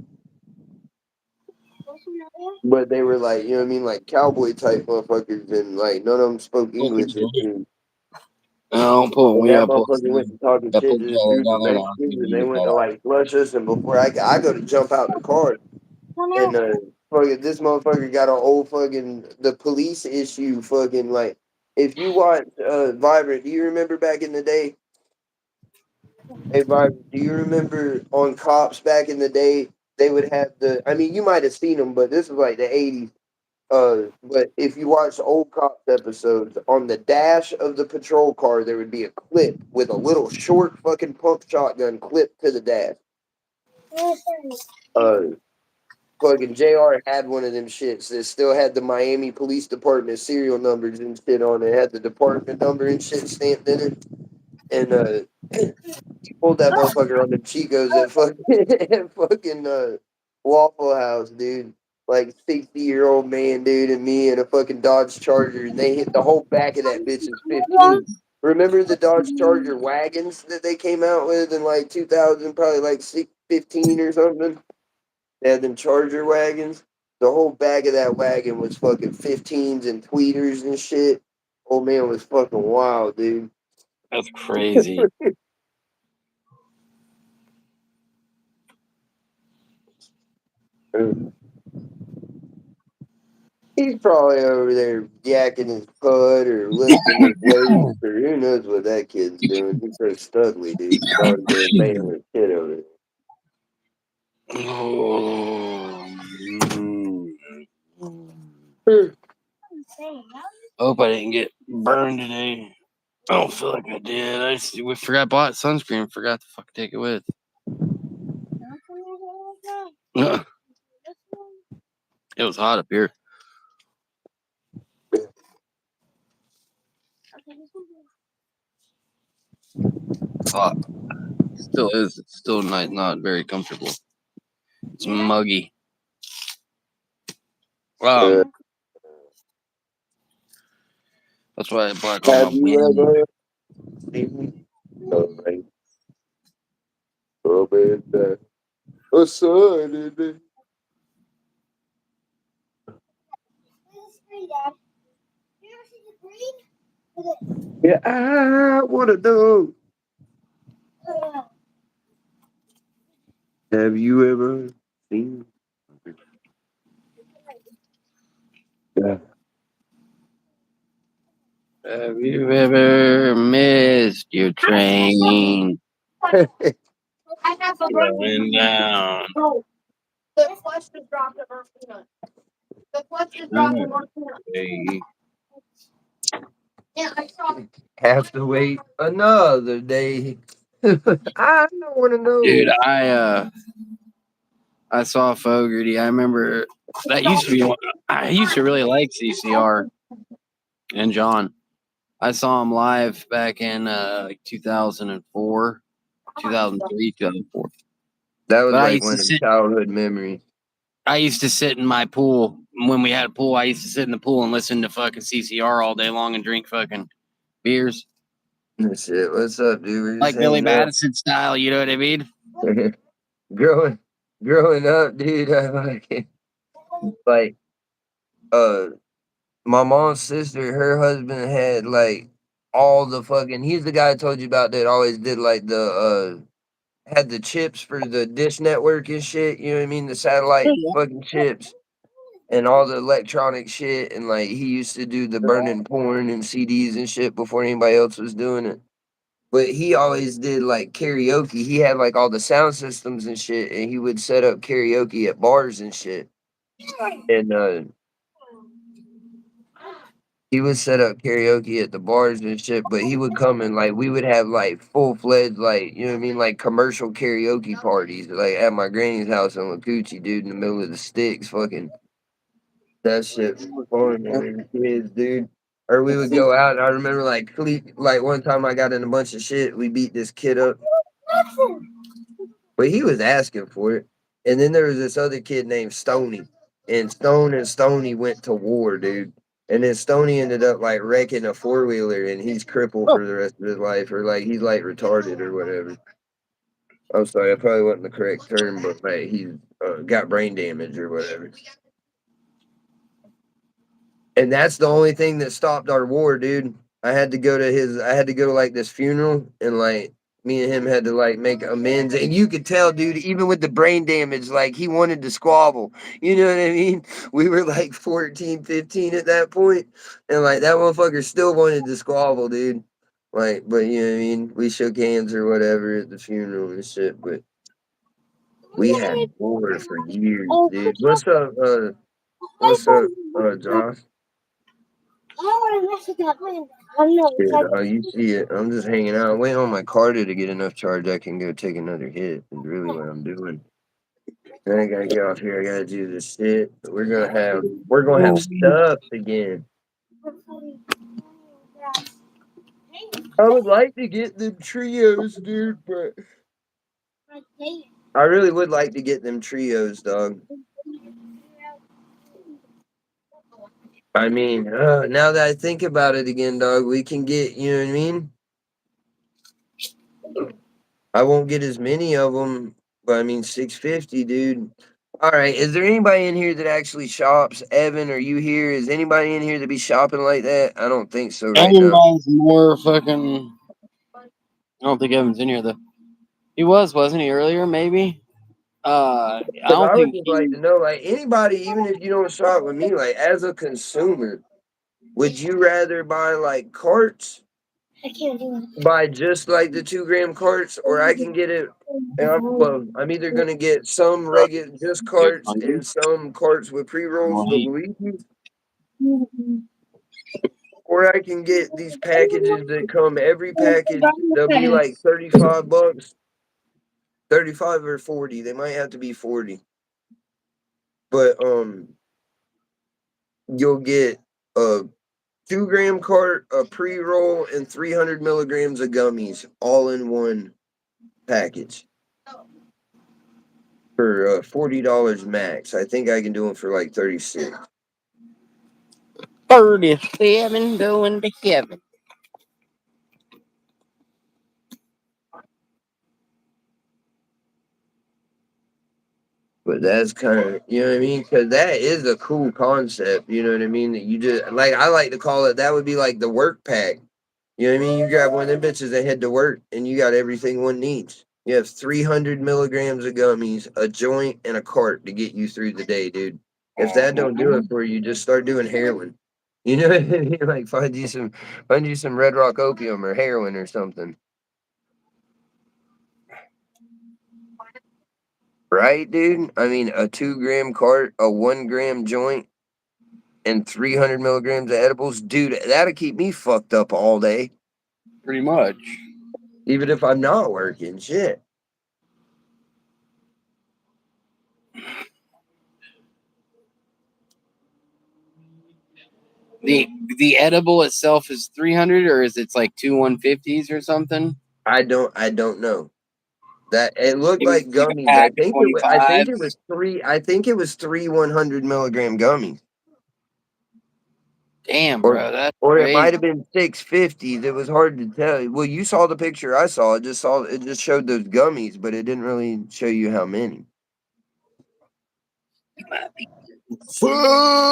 But they were like, you know what I mean, like cowboy type motherfuckers, and like none of them spoke Pull English. And no, pull. and We that gotta pull. motherfucker went to talking Gotta shit pull to the this trailer group of down there now. Mexicans, See if we and can they get went that to out. like flush us. And before I go to jump out the car, and fucking this motherfucker got an old fucking the police issue fucking like. If you watch Vibrant, do you remember back in the day? Hey, Vibrant, do you remember on Cops back in the day? They would have the. I mean, you might have seen them, but this was like the '80s. But if you watch old Cops episodes, on the dash of the patrol car, there would be a clip with a little short fucking pump shotgun clipped to the dash. Uh, fucking JR had one of them shits that still had the Miami Police Department serial numbers and shit on it. It had the department number and shit stamped in it. And he pulled that motherfucker on the Chicos at fucking Waffle House, dude. Like 60-year-old man, dude, and me in a fucking Dodge Charger, and they hit the whole back of that bitch is 15. Remember the Dodge Charger wagons that they came out with in like 2000, probably like 15 or something? They had them Charger wagons. The whole back of that wagon was fucking 15s and tweeters and shit. Old man was fucking wild, dude. That's crazy. He's probably over there yakking his pud or lifting his weights or who knows what that kid's doing. He's so studly, dude. Probably doing manly shit over there. Oh, hope I didn't get burned today. I don't feel like I did. We forgot bought sunscreen. Forgot to fucking take it with. It was hot up here. Hot. Still is. It's still not very comfortable. It's muggy. That's why I bought all my Have you wind. ever seen a sun in it? Yeah, I wanna know. Have you ever seen? Yeah. Have you ever missed your train going down? The clutch just dropped a burnt peanut. The clutch just dropped a burnt peanut. Yeah, I saw. Have to wait another day. I don't want to Dude, know. I saw Fogarty. I remember that used to be one. I used to really like CCR and John. I saw him live back in like 2004, 2003, 2004. That was But like one of the childhood memories. I used to sit in my pool when we had a pool. I used to sit in the pool and listen to fucking CCR all day long and drink fucking beers. Shit, what's up, dude? We're just Like Billy hanging out. Madison style, you know what I mean? growing, growing up, dude. I like, uh, my mom's sister. Her husband had like all the fucking. He's the guy I told you about that always did like the had the chips for the dish network and shit. You know what I mean? The satellite fucking chips and all the electronic shit. And like he used to do the burning porn and CDs and shit before anybody else was doing it. But he always did like karaoke. He had like all the sound systems and shit, and he would set up karaoke at bars and shit. And he would set up karaoke at the bars and shit, but he would come and like we would have like full-fledged like you know what I mean, like commercial karaoke parties like at my granny's house in Lacoochee, dude, in the middle of the sticks, fucking that shit was fun, man. Kids, dude. Or we would go out. And I remember like one time I got in a bunch of shit. We beat this kid up, but he was asking for it. And then there was this other kid named Stony, and Stone and Stony went to war, dude. And then Stony ended up like wrecking a 4-wheeler, and he's crippled for the rest of his life, or like he's like retarded or whatever. I'm sorry, that probably wasn't the correct term, but like he's got brain damage or whatever. And that's the only thing that stopped our war, dude. I had to go to like this funeral, and like me and him had to like make amends. And you could tell, dude, even with the brain damage, like he wanted to squabble. You know what I mean? We were like 14, 15 at that point, and like that motherfucker still wanted to squabble, dude. Like, but you know what I mean? We shook hands or whatever at the funeral and shit, but we had war for years, dude. What's up, Josh? Shit, you see it. I'm just hanging out. I'm waiting on my Carter to get enough charge I can go take another hit. Is really what I'm doing. Then I gotta get off here. I gotta do this shit. But we're gonna have stuff again. I would like to get them trios, dude, but I really would like to get them trios, dog. I mean, now that I think about it again, dog, we can get, you know what I mean? I won't get as many of them, but I mean, 650, dude. All right, is there anybody in here that actually shops? Evan, are you here? Is anybody in here to be shopping like that? I don't think so right Evan now. buys more fucking. I don't think Evan's in here though. He wasn't he earlier? Maybe. I Because don't I would think just like he. to know, like, anybody, even if you don't shop with me, like, as a consumer, would you rather buy like carts, buy just like the 2 gram carts, or I can get it? And I'm either gonna get some regular just You carts hungry? and some carts with pre rolls, Wanna the eat? Luigi's, or I can get these packages that come every package. They'll be like $35, 35 or 40. They might have to be 40, but you'll get a 2 gram cart, a pre roll, and 300 milligrams of gummies all in one package for $40 max. I think I can do them for like 36. 37 going to Kevin. But that's kind of, you know what I mean? Because that is a cool concept. You know what I mean? That you just like, I like to call it, that would be like the work pack. You know what I mean? You grab one of them bitches that head to work and you got everything one needs. You have 300 milligrams of gummies, a joint, and a cart to get you through the day, dude. If that don't do it for you, just start doing heroin. You know what I mean? Like find you some Red Rock opium or heroin or something. Right, dude? I mean, a 2 gram cart, a 1 gram joint, and 300 milligrams of edibles, dude, that'll keep me fucked up all day, Pretty much. even if I'm not working. Shit. The the edible itself is 300, or is it like two 150s or something? I don't know. That it looked Maybe like it's like a gummies. pack of I think it 25s. was three. I think it was three 100 milligram gummies, Damn, or bro, that's or it might crazy. have been 650s. It was hard to tell. Well, you saw the picture I saw. It just showed those gummies, but it didn't really show you how many.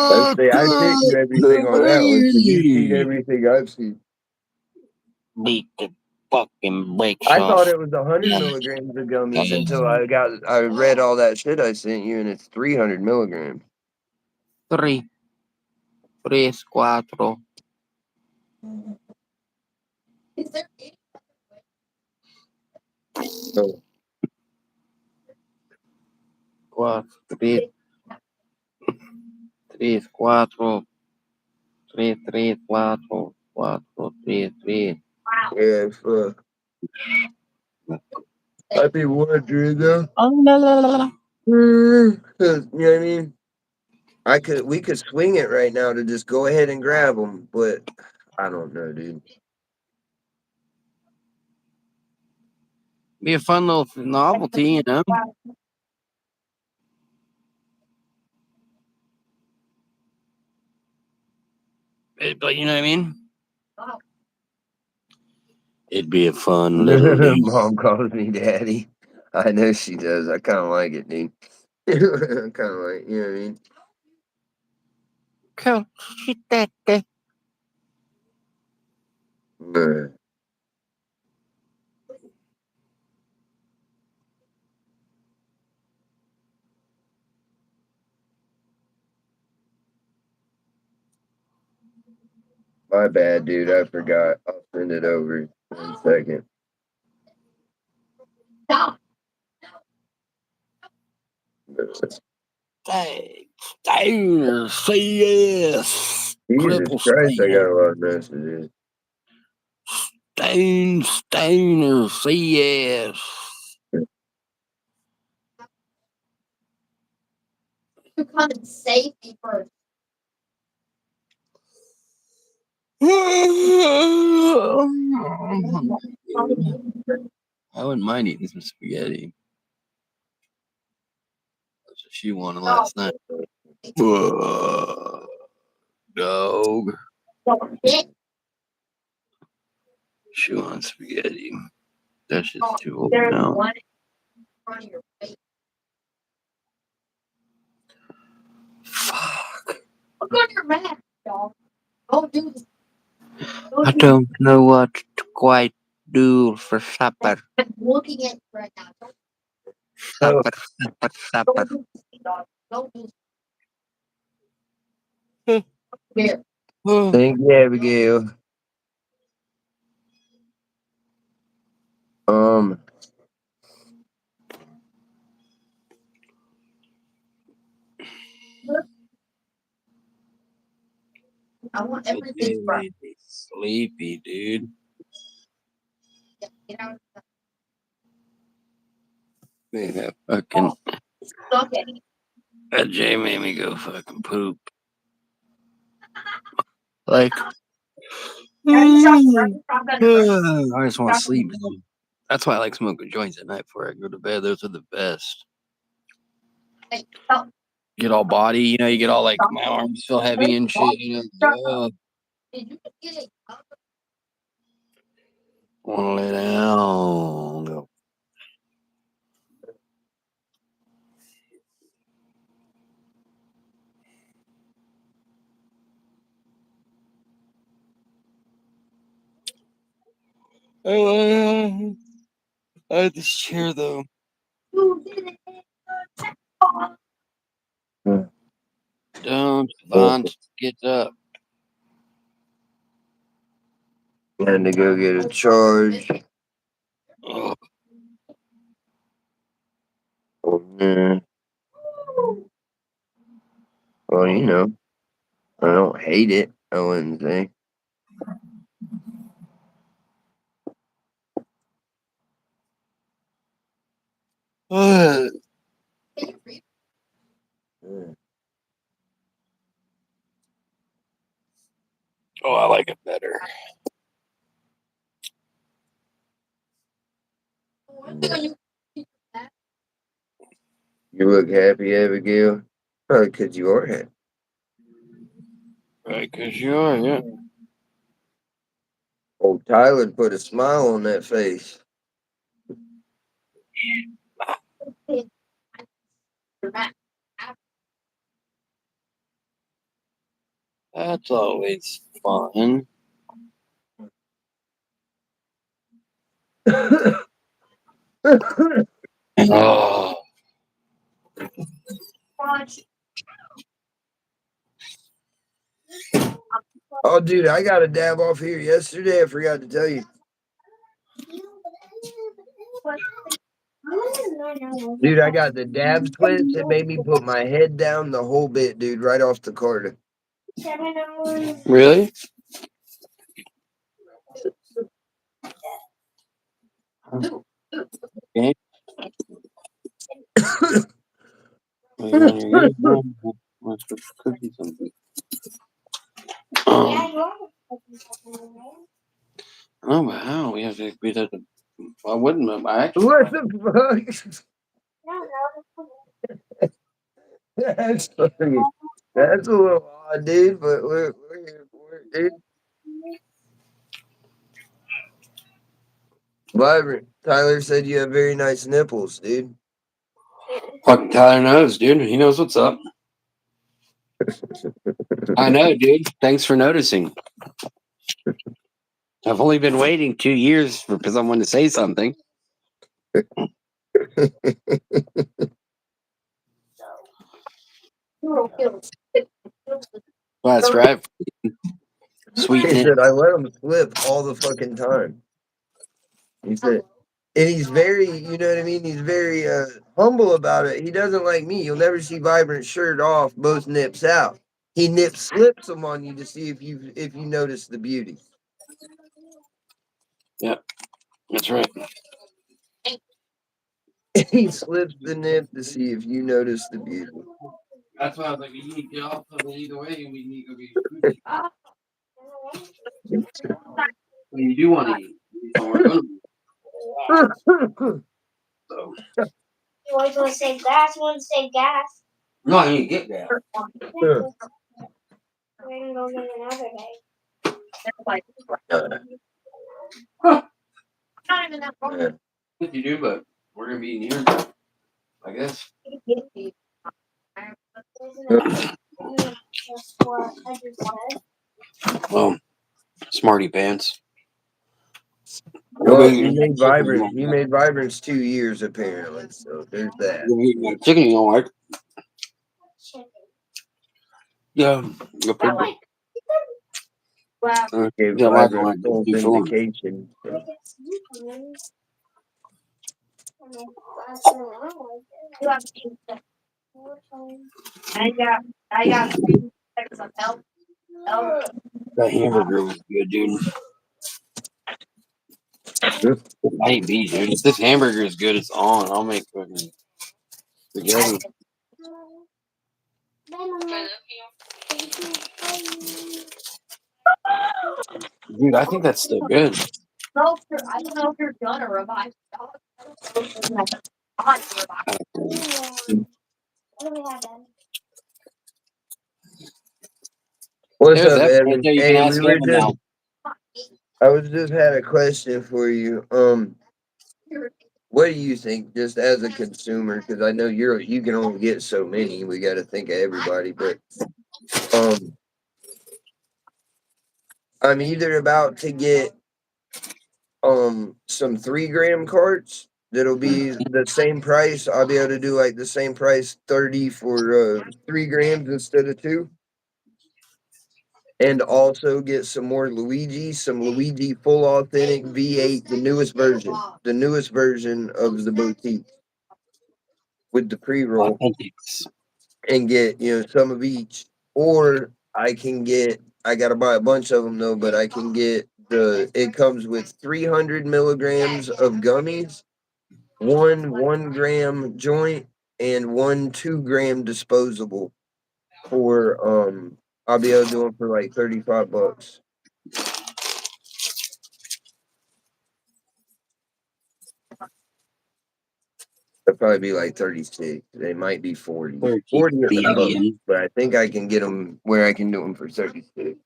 Let's Fuck say I sent you everything on that one, so you've seen me. everything I've seen. Beat the fucking brakes I thought off. it was 100 milligrams of gummies until I read all that shit I sent you, and it's 300 milligrams. Three, tres, cuatro, So, cuatro, tres, tres, cuatro, tres, tres, cuatro, cuatro, tres, tres. yeah, fuck. I'd be wondering though. Oh, la, la, la, la. 'Cause, you know what I mean? We could swing it right now to just go ahead and grab them, but I don't know, dude. Be a fun little novelty, you know. But you know what I mean? It'd be a fun little deal. Mom calls me daddy. I know she does. I kind of like it, dude. Kind of like, you know what I mean? Uh, My bad, dude. I forgot. I'll send it over in a second. Stoner CS. Jesus Triple Christ, I got slam. a lot of messages. Stoner CS. You come and save me first. I wouldn't mind eating some spaghetti. That's what she wanted last night. Dog. She wants spaghetti. That's just too old now. Fuck. Look on your map, dog. Don't do this. I don't know what to quite do for supper. I'm looking at it right now. Supper. Don't do this, dog. Don't do this. Here. Thank you, Abigail. I want everything from Sleepy, dude. get out of Yeah, fucking. the That Jay made me go fucking poop. Like, I just want to sleep. That's why I like smoking joints at night before I go to bed. Those are the best. Get all body, you know, you get all like my arms feel heavy and shit, you know. Did you get it? Want to lay down. Go. I like this chair though. You did it. Don't want get up. Had to go get a charge. Oh, Yeah. Well, you know, I don't hate it. I wouldn't say. oh, I like it better. You look happy, Abigail? Probably because you are happy. Right, cause you are, yeah. Old Tyler put a smile on that face. That's always fun. Oh, Oh, dude, I got a dab off here yesterday. I forgot to tell you. Dude, I got the dab splits. It made me put my head down the whole bit, dude, right off the card. really? Okay. You're on your ears. Let's put cookies on. Oh, but how? We have to be there to. I wouldn't have. I actually. What the fuck? That's funny. That's a little odd, dude, but we're here for it, dude. Vibrant. Tyler said you have very nice nipples, dude. Fucking Tyler knows, dude. He knows what's up. I know, dude. Thanks for noticing. I've only been waiting 2 years for someone to say something. Well, that's right. Sweet He nip. said I let him slip all the fucking time. He said, and he's very, you know what I mean? He's very humble about it. He doesn't like me. You'll never see Vibrant shirt off, both nips out. He nip slips them on you to see if you notice the beauty. Yeah, that's right. He slips the nip to see if you notice the beauty. That's why I was like, we need to get off of it either way, and we need to go get food. Well, you do want to eat. You don't want to go. So. You always want to save gas. You want to save gas. No, I need to get gas. We're gonna go get another day. Huh. Not even that far. If you do, but we're gonna be in here, I guess. That's what I just said. Well, smarty pants. Well, you made Vibrant. You made Vibrant's 2 years apparently, so there's that. Chicken, you don't like? Chicken. Yeah. I like. Wow. Gave Yeah, I don't Vibrant like full the food. vindication. So. I got some help. That hamburger was good, dude. I ain't beat, dude. If this hamburger is good, it's on. I'll make fucking spaghetti. Dude, I think that's still good. I don't know if you're gonna revive the dog. What's There's up, that right Evan? there. You can Hey, ask Evan now. I was just had a question for you. What do you think, just as a consumer? Because I know you can only get so many. We got to think of everybody, but I'm either about to get some 3 gram carts that'll be the same price. I'll be able to do like the same price 30 for 3 grams instead of two. And also get some Luigi full authentic V8, the newest version of the boutique with the pre-roll, Authentics. and get some of each. Or I gotta buy a bunch of them though, but I can get it comes with 300 milligrams of gummies, one 1 gram joint, and one 2 gram disposable for I'll be able to do them for like $35. It'll probably be like 36. They might be 40. 40 at the most, Billion. but I think I can get them where I can do them for 36.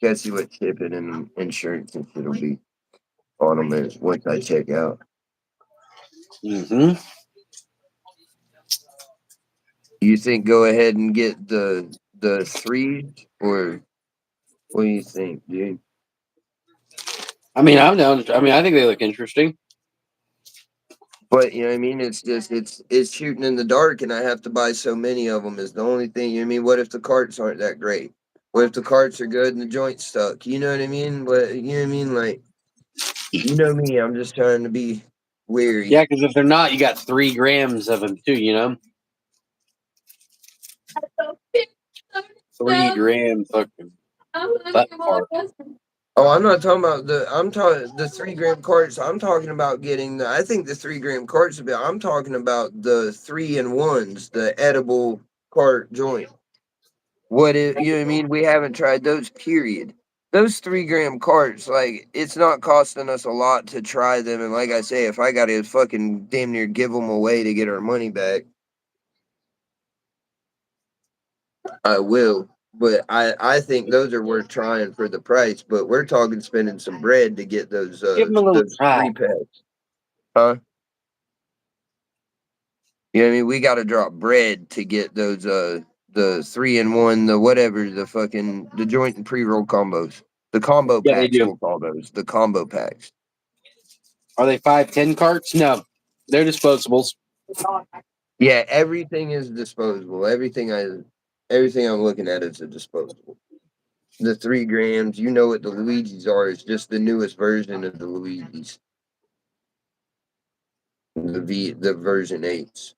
Gotta see what shipping and insurance and shit will be on them once I check out. Mm-hmm. You think go ahead and get the threes, or what do you think, dude? I mean, I'm down. I mean, I think they look interesting. But you know what I mean? It's just it's shooting in the dark, and I have to buy so many of them. Is the only thing. You know what I mean? What if the carts aren't that great? What if the carts are good and the joint's stuck? You know what I mean? But you know what I mean? Like, you know me, I'm just trying to be wary. Yeah, because if they're not, you got 3 grams of them too. You know, 3 grams. Fucking that part. Oh, I'm not talking about I'm talking the 3 gram carts. I'm talking about getting I think the 3 gram carts a bit. I'm talking about the 3-in-1s, the edible cart joint. What if you know what I mean? We haven't tried those, period. Those 3 gram carts, like, it's not costing us a lot to try them. And like I say, if I gotta fucking damn near give them away to get our money back, I will. But I think those are worth trying for the price. But we're talking spending some bread to get Give them a little those try. 3 packs. Huh? You know what I mean? We gotta drop bread to get those the 3-in-1, the whatever, the joint and pre-roll combos. The combo Yeah, they packs, do. we'll call those. The combo packs. Are they 5-10 carts? No, they're disposables. Yeah, everything is disposable. Everything I'm looking at is a disposable. The 3 grams, you know what the Luigi's are, it's just the newest version of the Luigi's. The version 8s.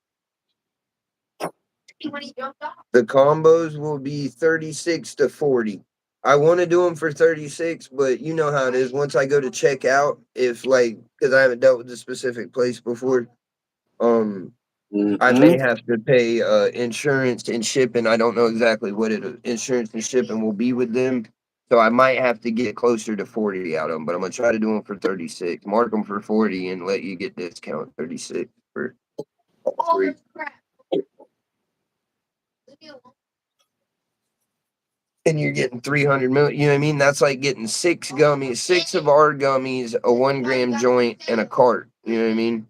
The combos will be 36 to 40. I want to do them for 36, but you know how it is. Once I go to check out, if like, because I haven't dealt with the specific place before, um, I may Mhm. have to pay insurance and shipping. I don't know exactly what insurance and shipping will be with them. So I might have to get closer to 40 out of them, but I'm gonna try to do them for 36. Mark them for 40 and let you get discount 36 for all three. And you're getting 300 million. You know what I mean? That's like getting six gummies, six of our gummies, a 1 gram joint, and a cart. You know what I mean?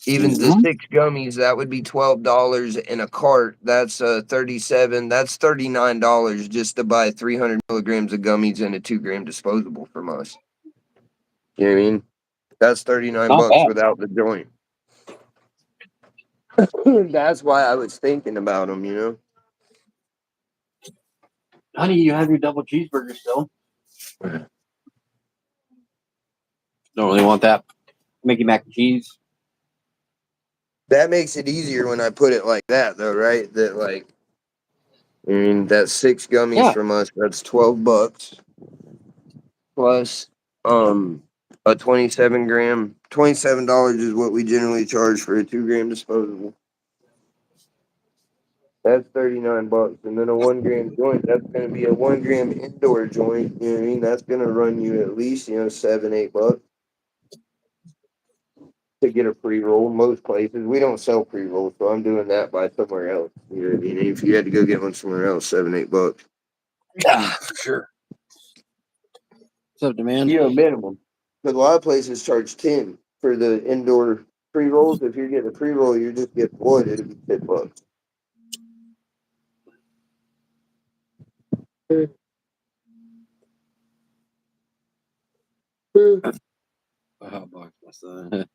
Even the Mhm. six gummies, that would be $12 in a cart. That's 37. That's $39 just to buy 300 milligrams of gummies and a 2 gram disposable from us. You know what I mean? That's 39 Not bucks bad. without the joint. That's why I was thinking about them. You know. Honey, you have your double cheeseburger still. Don't really want that. Mickey mac and cheese. That makes it easier when I put it like that, though, right? That like, I mean, that's six gummies Yeah. from us. That's $12 plus a 27 gram. $27 is what we generally charge for a 2 gram disposable. That's 39 bucks, and then a 1 gram joint. That's going to be a 1 gram indoor joint. You know what I mean? That's going to run you at least $7-8 to get a pre roll. Most places we don't sell pre rolls, so I'm doing that by somewhere else. You know what I mean? If you had to go get one somewhere else, $7-8. Yeah, for sure. What's up, demand? You know, minimum. But a lot of places charge 10 for the indoor pre rolls. If you're getting a pre roll, you're just getting one. It'll be $10. Oh, boy, what's that?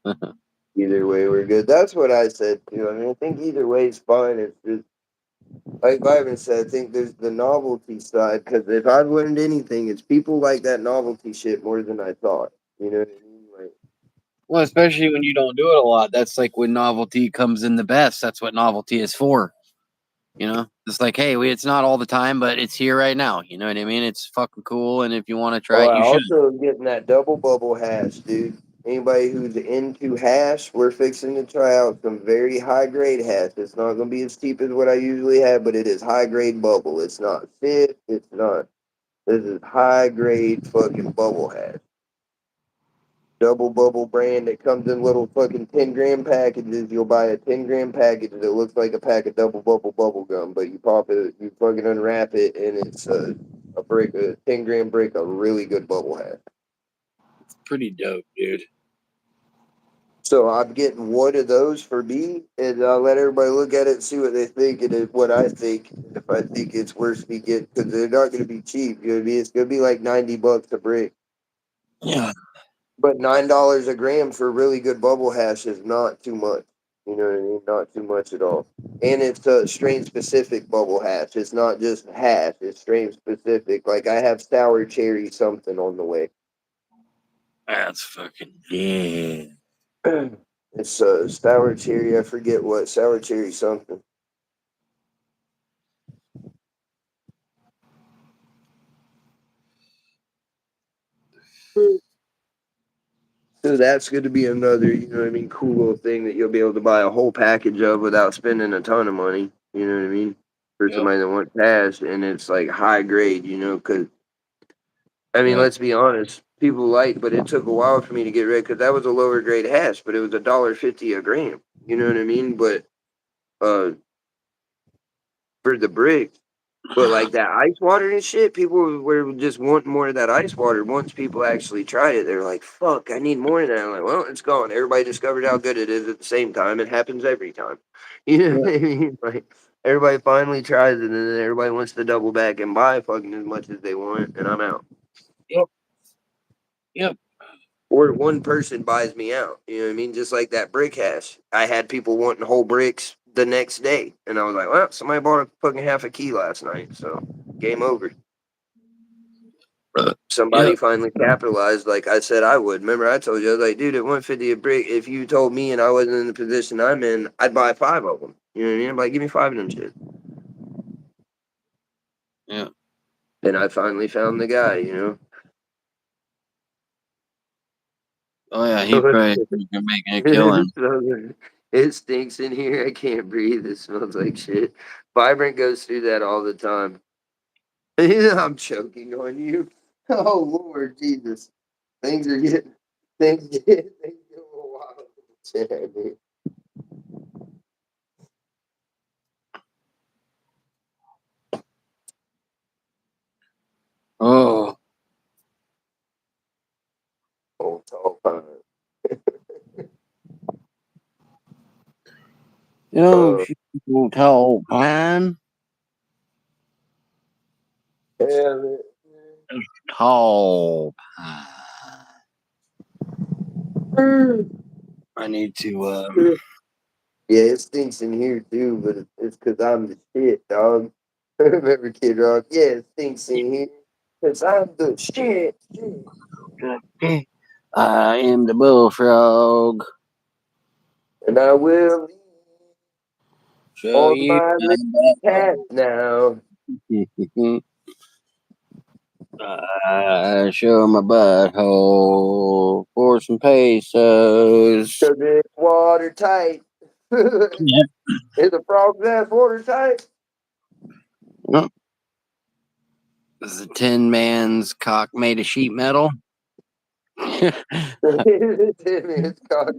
Either way, we're good. That's what I said too. I mean, I think either way is fine. It's just like Byron said. I think there's the novelty side because if I've learned anything, it's people like that novelty shit more than I thought. You know what I mean? Like, Well, especially when you don't do it a lot. That's like when novelty comes in the best. That's what novelty is for. You know, it's like, hey, it's not all the time, but it's here right now. You know what I mean? It's fucking cool, and if you want to try oh, it, I you should. also am getting that double bubble hash, dude. Anybody who's into hash, we're fixing to try out some very high grade hash. It's not going to be as cheap as what I usually have, but it is high grade bubble. It's not fit. It's not. This is high grade fucking bubble hash. Double bubble brand that comes in little fucking 10 gram packages. You'll buy a 10 gram package that looks like a pack of double bubble gum, but you pop it, you fucking unwrap it, and it's a brick, a 10 gram brick of really good bubble hash. Pretty dope, dude. So I'm getting one of those for me, and I'll let everybody look at it and see what they think and what I think. And if I think it's worth me getting, because they're not going to be cheap. You know what I mean? It's going to be like $90 a brick. Yeah. But $9 a gram for really good bubble hash is not too much. You know what I mean? Not too much at all. And it's a strain specific bubble hash. It's not just hash. It's strain specific. Like I have sour cherry something on the way. That's fucking yeah. It's sour cherry. I forget what sour cherry something. So that's going to be another, you know what I mean, cool little thing that you'll be able to buy a whole package of without spending a ton of money. You know what I mean? For Yep. somebody that wants cash, and it's like high grade, you know, because I mean, Yep. let's be honest. People like, but it took a while for me to get rid because that was a lower grade hash, but it was $1.50 a gram. You know what I mean? But uh, for the brick, but like that ice water and shit, people were just wanting more of that ice water. Once people actually tried it, they were like, "Fuck, I need more of that." I'm like, "Well, it's gone." Everybody discovered how good it is at the same time. It happens every time. You know Yep. what I mean? Like everybody finally tries it, and then everybody wants to double back and buy fucking as much as they want, and I'm out. Yep. Yep. Or one person buys me out. You know what I mean? Just like that brick hash. I had people wanting whole bricks the next day. And I was like, well, somebody bought a fucking half a key last night. So game over. Somebody Yep. finally capitalized like I said I would. Remember I told you, I was like, dude, at 150 a brick, if you told me and I wasn't in the position I'm in, I'd buy five of them. You know what I mean? I'm like, give me five of them shit. Yeah. And I finally found the guy, you know? Oh yeah, he's probably freaking making a killing. It stinks in here. I can't breathe. It smells like shit. Vibrant goes through that all the time. I'm choking on you. Oh Lord Jesus. Things are getting things get a little wild. Yeah, dude. Oh, Oh, tall pine. oh, Oh, she won't tell pine. yeah, man. Tall pine. I need to. Yeah, it stinks in here too, but it's because I'm the shit, dog. Remember Kid Rock? Yeah, it stinks in here because I'm the shit. I am the bullfrog. And I will leave Show on you my little my path now. butthole. I show my butthole for some pesos. Because it's watertight. Is the frog's ass watertight? Yep. Is the Tin Man's cock made of sheet metal? It's called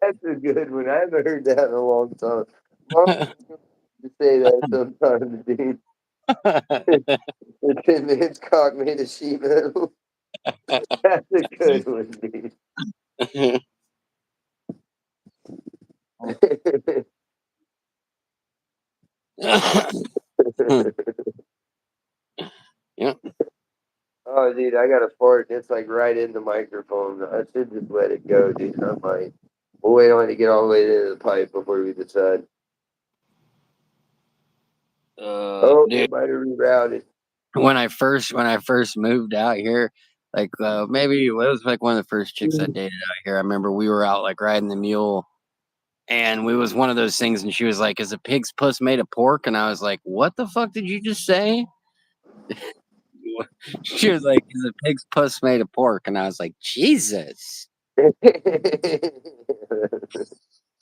That's a good one. I haven't heard that in a long time. Mom used to say that sometimes, dude. It's cock made of sheet metal. That's a good one, dude. Yep. Oh, dude, I got a fart. It's like right in the microphone. I should just let it go, dude. I might. We'll wait on it to get all the way to the pipe before we decide. Oh, Dude, it might have rerouted. when I first moved out here, like maybe it was like one of the first chicks I dated out here. I remember we were out like riding the mule, and we was one of those things, and she was like, "Is a pig's puss made of pork?" And I was like, "What the fuck did you just say?" She was like, "Is a pig's puss made of pork?" And I was like, "Jesus,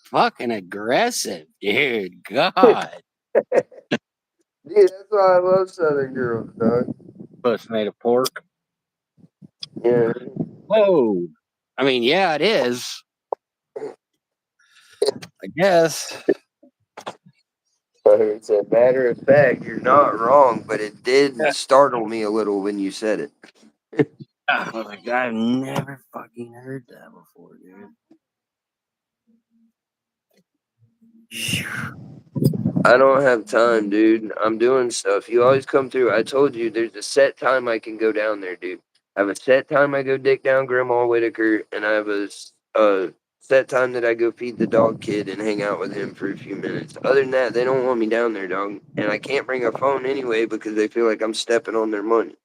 fucking aggressive, dude. God, Dude, that's why I love Southern girls, dog. puss made of pork." Yeah. Whoa. I mean, yeah, it is. I guess. It's a matter of fact, you're not wrong, but it did startle me a little when you said it. I was like, I've never fucking heard that before, dude. I don't have time, dude. I'm doing stuff. You always come through. I told you there's a set time I can go down there, dude. I have a set time I go dick down Grandma Whitaker, and I have a set time that I go feed the dog kid and hang out with him for a few minutes. Other than that, they don't want me down there, dog. And I can't bring a phone anyway because they feel like I'm stepping on their money.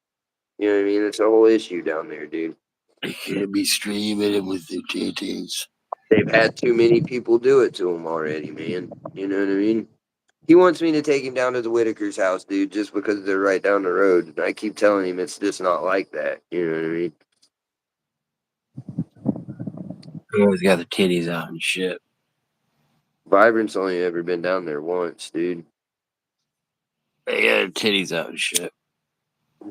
You know what I mean? It's a whole issue down there, dude. I can't be streaming it with the titties. They've had too many people do it to him already, man. You know what I mean? He wants me to take him down to the Whitaker's house, dude, just because they're right down the road. And I keep telling him it's just not like that. You know what I mean? He always got the titties out and shit. Vibrant's only ever been down there once, dude. They got the titties out and shit.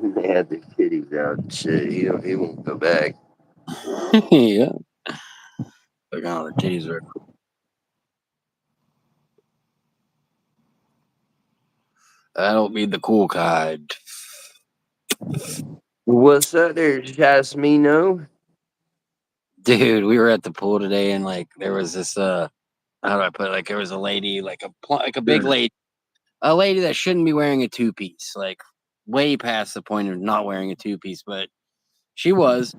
They had the kitties out and shit. He won't go back. Yeah. Look how the titties are. I don't mean the cool kind. What's up there, Jasmino? Dude, we were at the pool today and like there was this how do I put it? Like there was a lady, like a big lady, a lady that shouldn't be wearing a two piece, like way past the point of not wearing a two piece, but she was.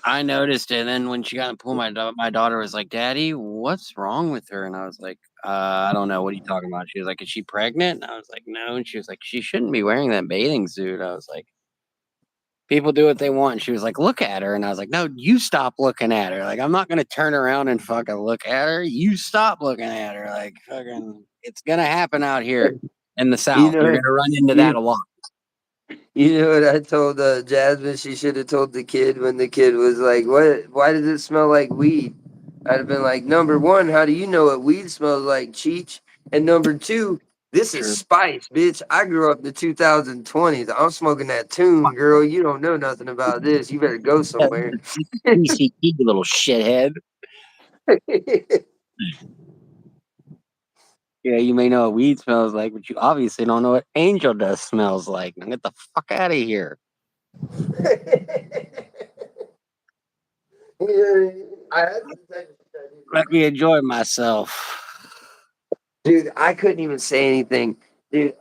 I noticed it, and then when she got in the pool, my daughter was like, "Daddy, what's wrong with her?" And I was like, I don't know. What are you talking about?" She was like, "Is she pregnant?" And I was like, "No." And she was like, "She shouldn't be wearing that bathing suit." I was like, "People do what they want." And she was like, "Look at her." And I was like, "No, you stop looking at her. Like, I'm not gonna turn around and fucking look at her. You stop looking at her. Like, fucking, it's gonna happen out here in the You South. You're know, gonna run into that you, a lot." You know what I told Jasmine? She should have told the kid when the kid was like, "What? Why does it smell like weed?" I'd have been like, "Number one, how do you know what weed smells like, Cheech? And number two, this is True. spice, bitch. I grew up in the 2020s. I'm smoking that tune, girl. You don't know nothing about this. You better go somewhere." PCP, you little shithead. Yeah, you may know what weed smells like, but you obviously don't know what angel dust smells like. Now get the fuck out of here. Yeah, I had the type of shit I Let me enjoy myself. Dude, I couldn't even say anything. Dude,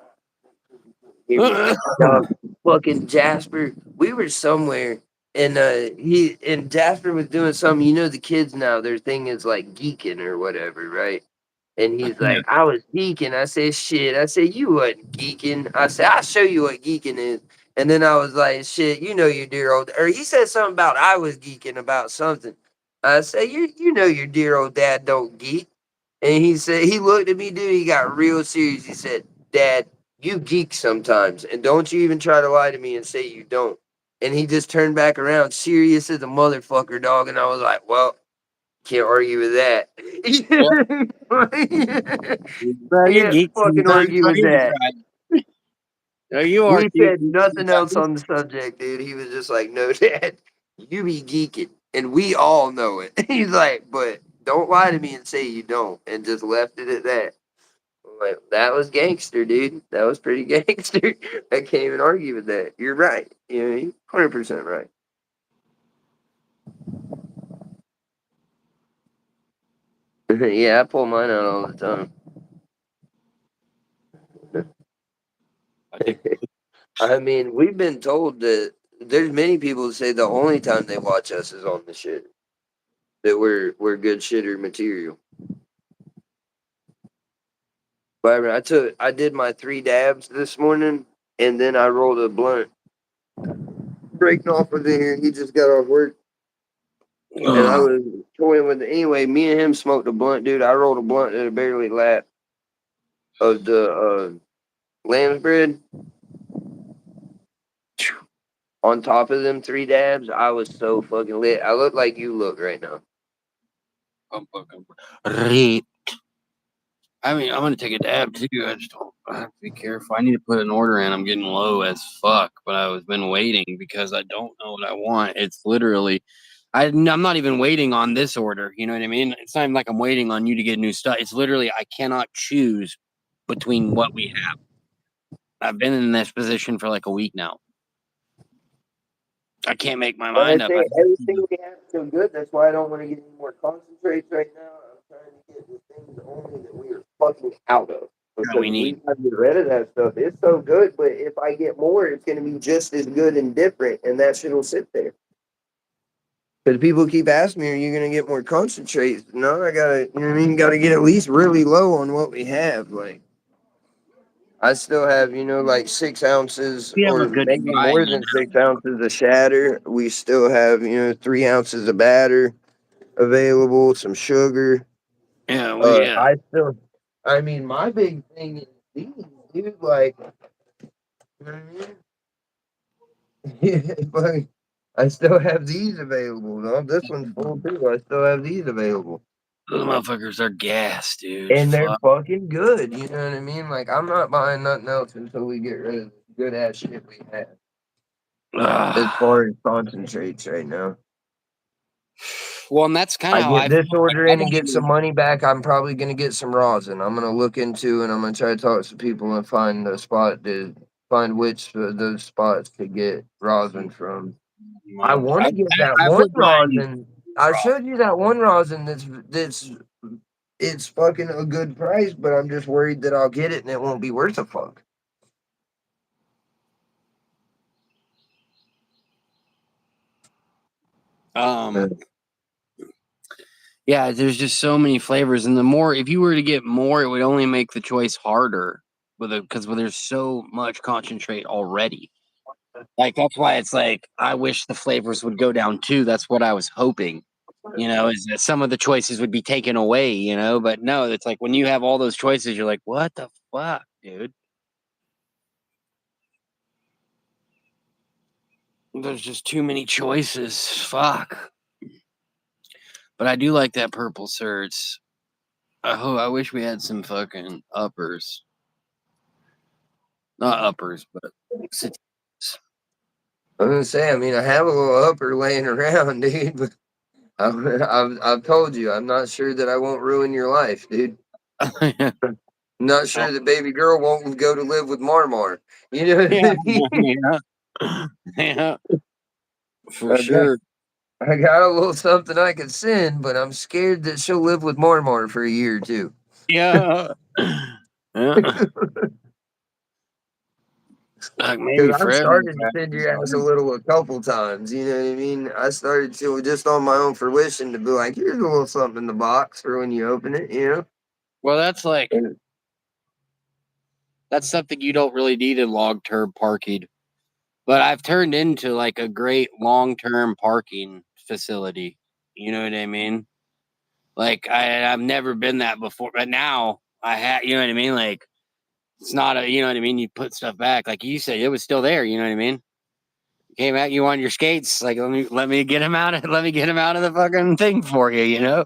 hear me. Yeah, Dog, fucking Jasper, we were somewhere and Jasper was doing something. You know the kids now, their thing is like geeking or whatever, right? And he's like, I was geeking. I said, shit. I said, you wasn't geeking. I said, I'll show you what geeking is. And then I was like, shit, you know your dear old, or he said something about I was geeking about something. I said, you know your dear old dad don't geek. And he said, he looked at me, dude, he got real serious. He said, Dad, you geek sometimes, and don't you even try to lie to me and say you don't. And he just turned back around, serious as a motherfucker, dog. And I was like, well, can't argue with that. bro, you're Can't geek fucking sometimes, argue bro. with You're that. right. No, you are, We dude. said nothing else on the subject, dude. He was just like, no, Dad, you be geeking. And we all know it. He's like, but don't lie to me and say you don't. And just left it at that. I'm like, that was gangster, dude. That was pretty gangster. I can't even argue with that. You're right. You're 100% right. Yeah, I pull mine out all the time. I take I mean, we've been told that there's many people who say the only time they watch us is on the shit. That we're good shitter material. But I did my 3 dabs this morning and then I rolled a blunt. Breaking off with it here, he just got off work and I was toying with it. Anyway, me and him smoked a blunt, dude. I rolled a blunt at a barely lap of the lamb's bread. On top of them 3 dabs, I was so fucking lit. I look like you look right now. I'm fucking great. I mean, I'm gonna take a dab too. I just don't. I have to be careful. I need to put an order in. I'm getting low as fuck, but I was been waiting because I don't know what I want. It's literally, I'm not even waiting on this order. You know what I mean? It's not even like I'm waiting on you to get new stuff. It's literally I cannot choose between what we have. I've been in this position for like a week now. I can't make my But I mind up. say everything we have is so good. That's why I don't want to get any more concentrates right now. I'm trying to get the things only that we are fucking out of. Because We we need. got to get rid of that stuff. It's so good, but if I get more, it's going to be just as good and different, and that shit will sit there. Because people keep asking me, are you going to get more concentrates? No, I got to, you know what I mean? Got to get at least really low on what we have. Like, I still have, like 6 ounces We have a or good maybe more variety. than 6 ounces of shatter. We still have, 3 ounces of batter available, some sugar. Yeah, we yeah. I mean, my big thing is these, dude, like, you know what I mean? Like, I still have these available. No, this one's full too. I still have these available. Those motherfuckers are gas, dude. And they're Fuck. fucking good. You know what I mean? Like, I'm not buying nothing else until we get rid of the good ass shit we have. As far as concentrates right now. Well, and that's kind I of how get I feel. this Like order I in don't and get some even. money back. I'm probably gonna get some rosin. I'm gonna look into and I'm gonna try to talk to some people and find a spot to find which of those spots to get rosin from. I want to get that I one put mine rosin. I showed you that one rosin that's it's fucking a good price, but I'm just worried that I'll get it and it won't be worth a fuck. um yeah, there's just so many flavors, and the more if you were to get more, it would only make the choice harder with it because there's so much concentrate already. Like that's why it's like I wish the flavors would go down too. That's what I was hoping. Is that some of the choices would be taken away, but no, it's like when you have all those choices, you're like, what the fuck, dude? There's just too many choices. Fuck. But I do like that purple certs. I wish we had some fucking uppers. Not uppers, but sativas. I was gonna say, I mean, I have a little upper laying around, dude, but I've told you, I'm not sure that I won't ruin your life, dude. I'm not sure that baby girl won't go to live with Marmar. You know what Yeah, I mean? yeah, yeah, for I got, sure. I got a little something I could send, but I'm scared that she'll live with Marmar for a year or two. Yeah, yeah. Like maybe Because I've forever. started to send your ass a little a couple times. You know what I mean? I started to just on my own fruition to be like, here's a little something in the box for when you open it. You know? Well, that's like And that's something you don't really need in long term parking. But I've turned into like a great long term parking facility. You know what I mean? Like I've never been that before, but now I have. You know what I mean? Like it's not a. You know what I mean? You put stuff back, like you said, it was still there. You know what I mean? Came at you on your skates. Like let me get him out of let me get him out of the fucking thing for you. You know?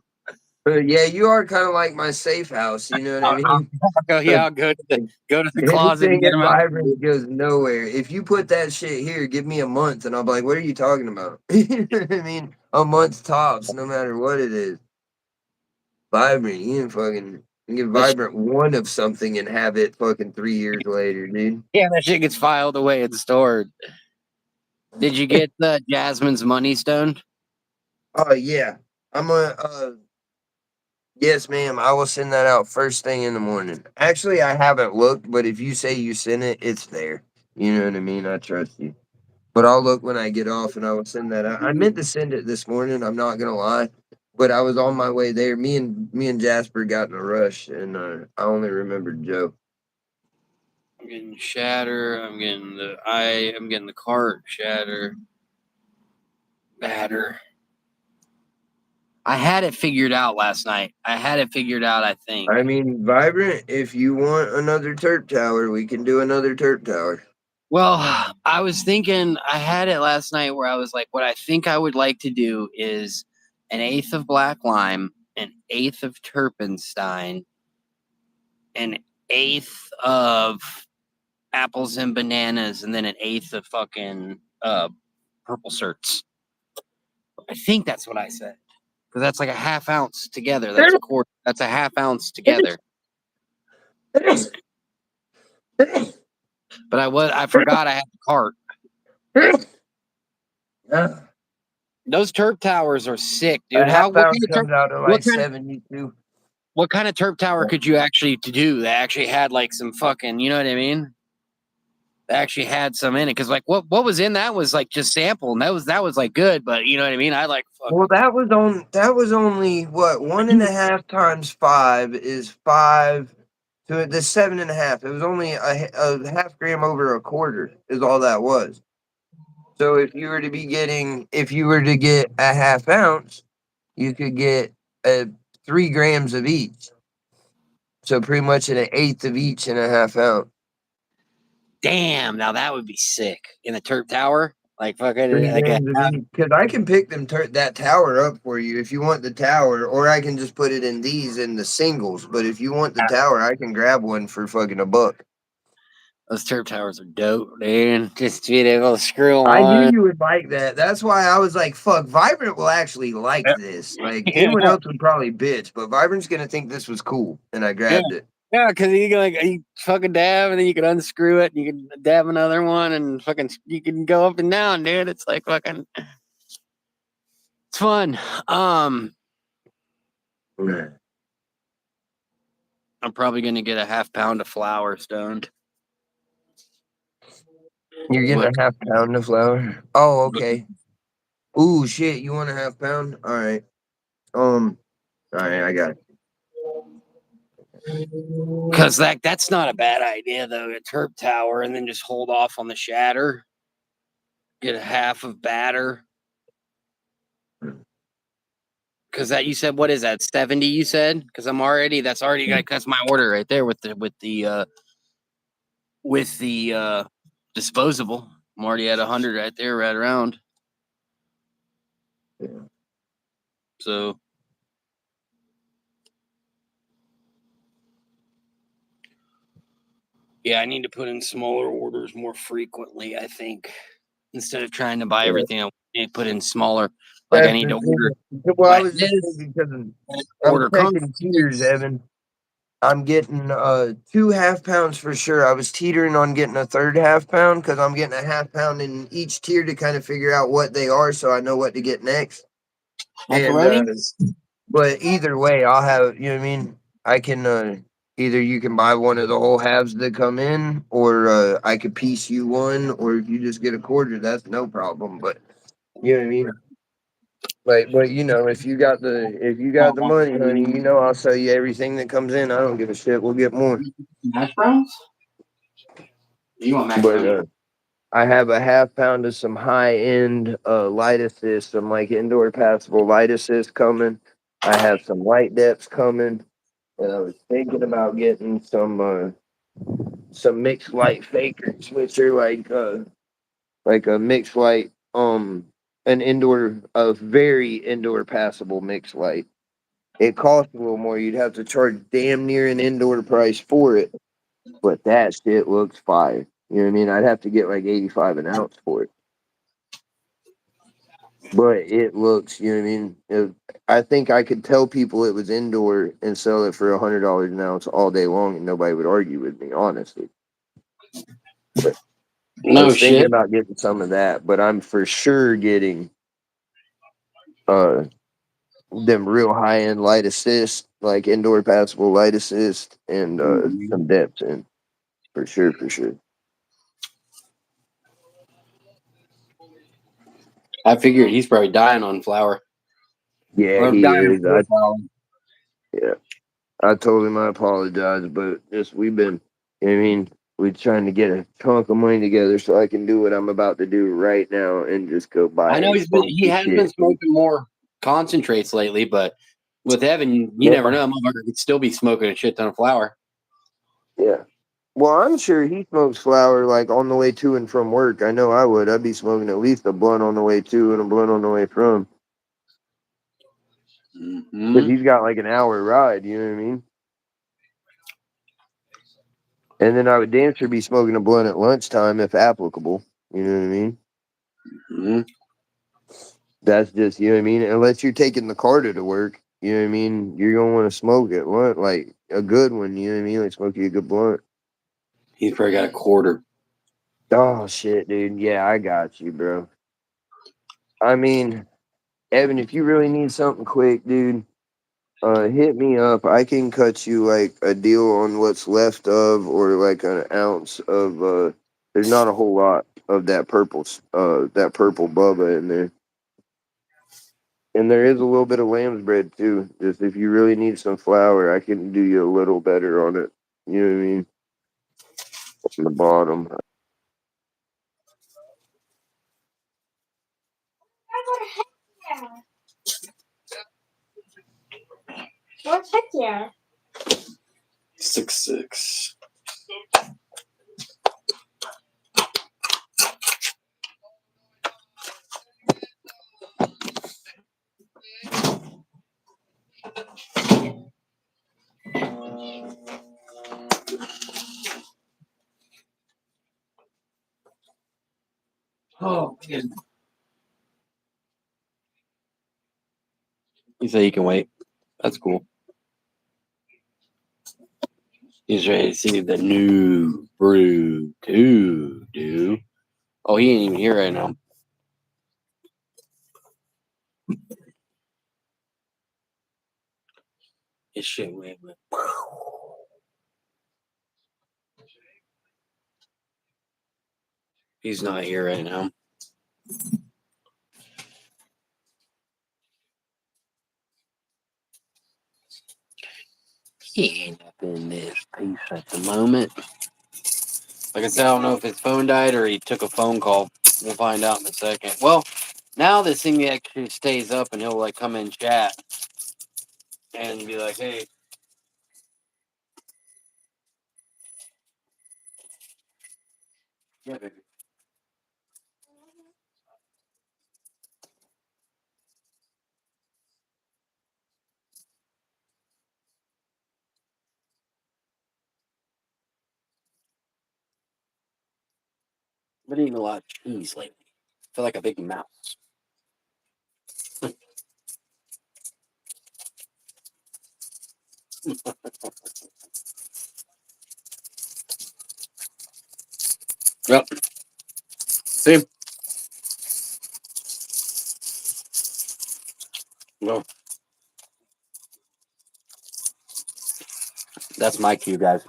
but yeah, you are kind of like my safe house. You know what I I'll mean? go. Yeah, I'll go to the closet and Anything get at him out. Vibrant goes nowhere. If you put that shit here, give me a month, and I'll be like, "What are you talking about?" You know what I mean? A month tops, no matter what it is. Vibrant, you can fucking you get That Vibrant one of something and have it fucking 3 years later, dude. Yeah, that shit gets filed away and stored. Did you get the Jasmine's money stone? Oh yeah, I'm a yes, ma'am. I will send that out first thing in the morning. Actually, I haven't looked, but if you say you sent it, it's there. You know what I mean? I trust you. But I'll look when I get off and I will send that out. I meant to send it this morning, I'm not gonna lie. But I was on my way there. Me and Jasper got in a rush and I only remembered Joe. I'm getting shatter. I'm getting the cart shatter. Batter. I had it figured out last night. I had it figured out, I think. I mean, Vibrant, if you want another Turp Tower, we can do another Turp Tower. Well, I was thinking I had it last night where I was like, what I think I would like to do is an eighth of black lime, an eighth of turpenstein, an eighth of apples and bananas, and then an eighth of fucking purple certs. I think that's what I said. Because that's like a half ounce together. That's a quarter. That's a half ounce together. But I forgot I had the cart. Those turp towers are sick, A dude. half What kind ounce of turp comes out to what like kind 72. what kind of turp tower could you actually do? They actually had like some fucking, you know what I mean? They actually had some in it. Cause like what was in that was like just sample, and that was like good, but you know what I mean? I like Well, fucking that was only what 1.5 times 5 is 5 to the 7.5. It was only a half gram over a quarter is all that was. So if you were to get a half ounce, you could get 3 grams of each. So pretty much an eighth of each and a half ounce. damn, now that would be sick. In the turp tower. Like fucking Three like a grams of each. Because I can pick that tower up for you if you want the tower, or I can just put it in these in the singles. But if you want the tower, I can grab one for fucking a buck. those turp towers are dope, dude. Just being able to screw I knew on. you would like that. That's why I was like, fuck, Vibrant will actually like this. Like, Yeah, anyone else would probably bitch, but Vibrant's going to think this was cool. And I yeah. grabbed it. Yeah, because you can like you fucking dab and then you can unscrew it and you can dab another one and fucking you can go up and down, dude. It's like fucking it's fun. I'm probably gonna get a half pound of flour stoned. You're getting But, a half pound of flour? Oh, okay. Ooh, shit. You want a half pound? All right. All right, I got it. Cause like that's not a bad idea though. A turp tower and then just hold off on the shatter. Get a half of batter. Cause that you said what is that 70? You said because that's already like that's my order right there with the disposable. I'm already at 100 right there, right around. Yeah. So yeah, I need to put in smaller orders more frequently, I think. Instead of trying to buy everything, I need to put in smaller. Like I That's need the to order thing. Well, I buy was just this, thinking because I'm order checking tiers, concentrates. Evan. I'm getting 2 half pounds for sure. I was teetering on getting a third half pound because I'm getting a half pound in each tier to kind of figure out what they are, so I know what to get next. And Macaroni? but either way, I'll have, you know what I mean. I can either you can buy one of the whole halves that come in, or I could piece you one, or if you just get a quarter, that's no problem. But you know what I mean. Like, but you know, if you got the money, honey, you know I'll sell you everything that comes in. I don't give a shit. We'll get more. Hash browns? You want But macaroni? I have a half pound of some high end light assist, some like indoor passable light assist coming. I have some light depths coming, and I was thinking about getting some mixed light fakers, which are like a mixed light an indoor a very indoor passable mixed light. It costs a little more. You'd have to charge damn near an indoor price for it, but that shit looks fire. You know what I mean? I'd have to get like 85 an ounce for it. But it looks, you know what I mean? I think I could tell people it was indoor and sell it for $100 an ounce all day long, and nobody would argue with me, honestly. But I No was thinking shit. about getting some of that, but I'm for sure getting uh them real high end light assist, like indoor passable light assist, and some depths in for sure, for sure. I figured he's probably dying on flour. Yeah, Or he dying is. for flour. Yeah, I told him I apologize, but just we've been. I mean, we're trying to get a chunk of money together so I can do what I'm about to do right now and just go buy I know a bunch he of has been shit. smoking more concentrates lately, but with Evan, you Yeah, never know. Motherfucker could still be smoking a shit ton of flour. yeah. Well, I'm sure he smokes flower like on the way to and from work. I know I would. I'd be smoking at least a blunt on the way to and a blunt on the way from. Because Mm-hmm. he's got like an hour ride, you know what I mean? And then I would damn sure be smoking a blunt at lunchtime if applicable. You know what I mean? Mm-hmm. That's just, you know what I mean? Unless you're taking the car to work, you know what I mean? You're going to want to smoke it. What? Like a good one, you know what I mean? Like smoke you a good blunt. He's probably got a quarter. Oh, shit, dude. Yeah, I got you, bro. I mean, Evan, if you really need something quick, dude, hit me up. I can cut you like a deal on what's left of, or like an ounce of. There's not a whole lot of that purple Bubba in there, and there is a little bit of lamb's bread too. Just if you really need some flour, I can do you a little better on it. You know what I mean? On the bottom. What's heck yeah? 6'6". Oh, man. He said he can wait. That's cool. He's ready to see the new brew too, dude. Oh, he ain't even here right now. His shit went. He's not here right now. He ain't up in this piece at the moment. Like I said, I don't know if his phone died or he took a phone call. We'll find out in a second. Well, now this thing actually stays up and he'll like come in chat and be like, hey. Yeah, baby. I've been eating a lot of cheese lately. I feel like a big mouse. Yep. See? No. That's my cue, guys.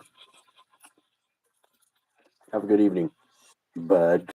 Have a good evening, bud.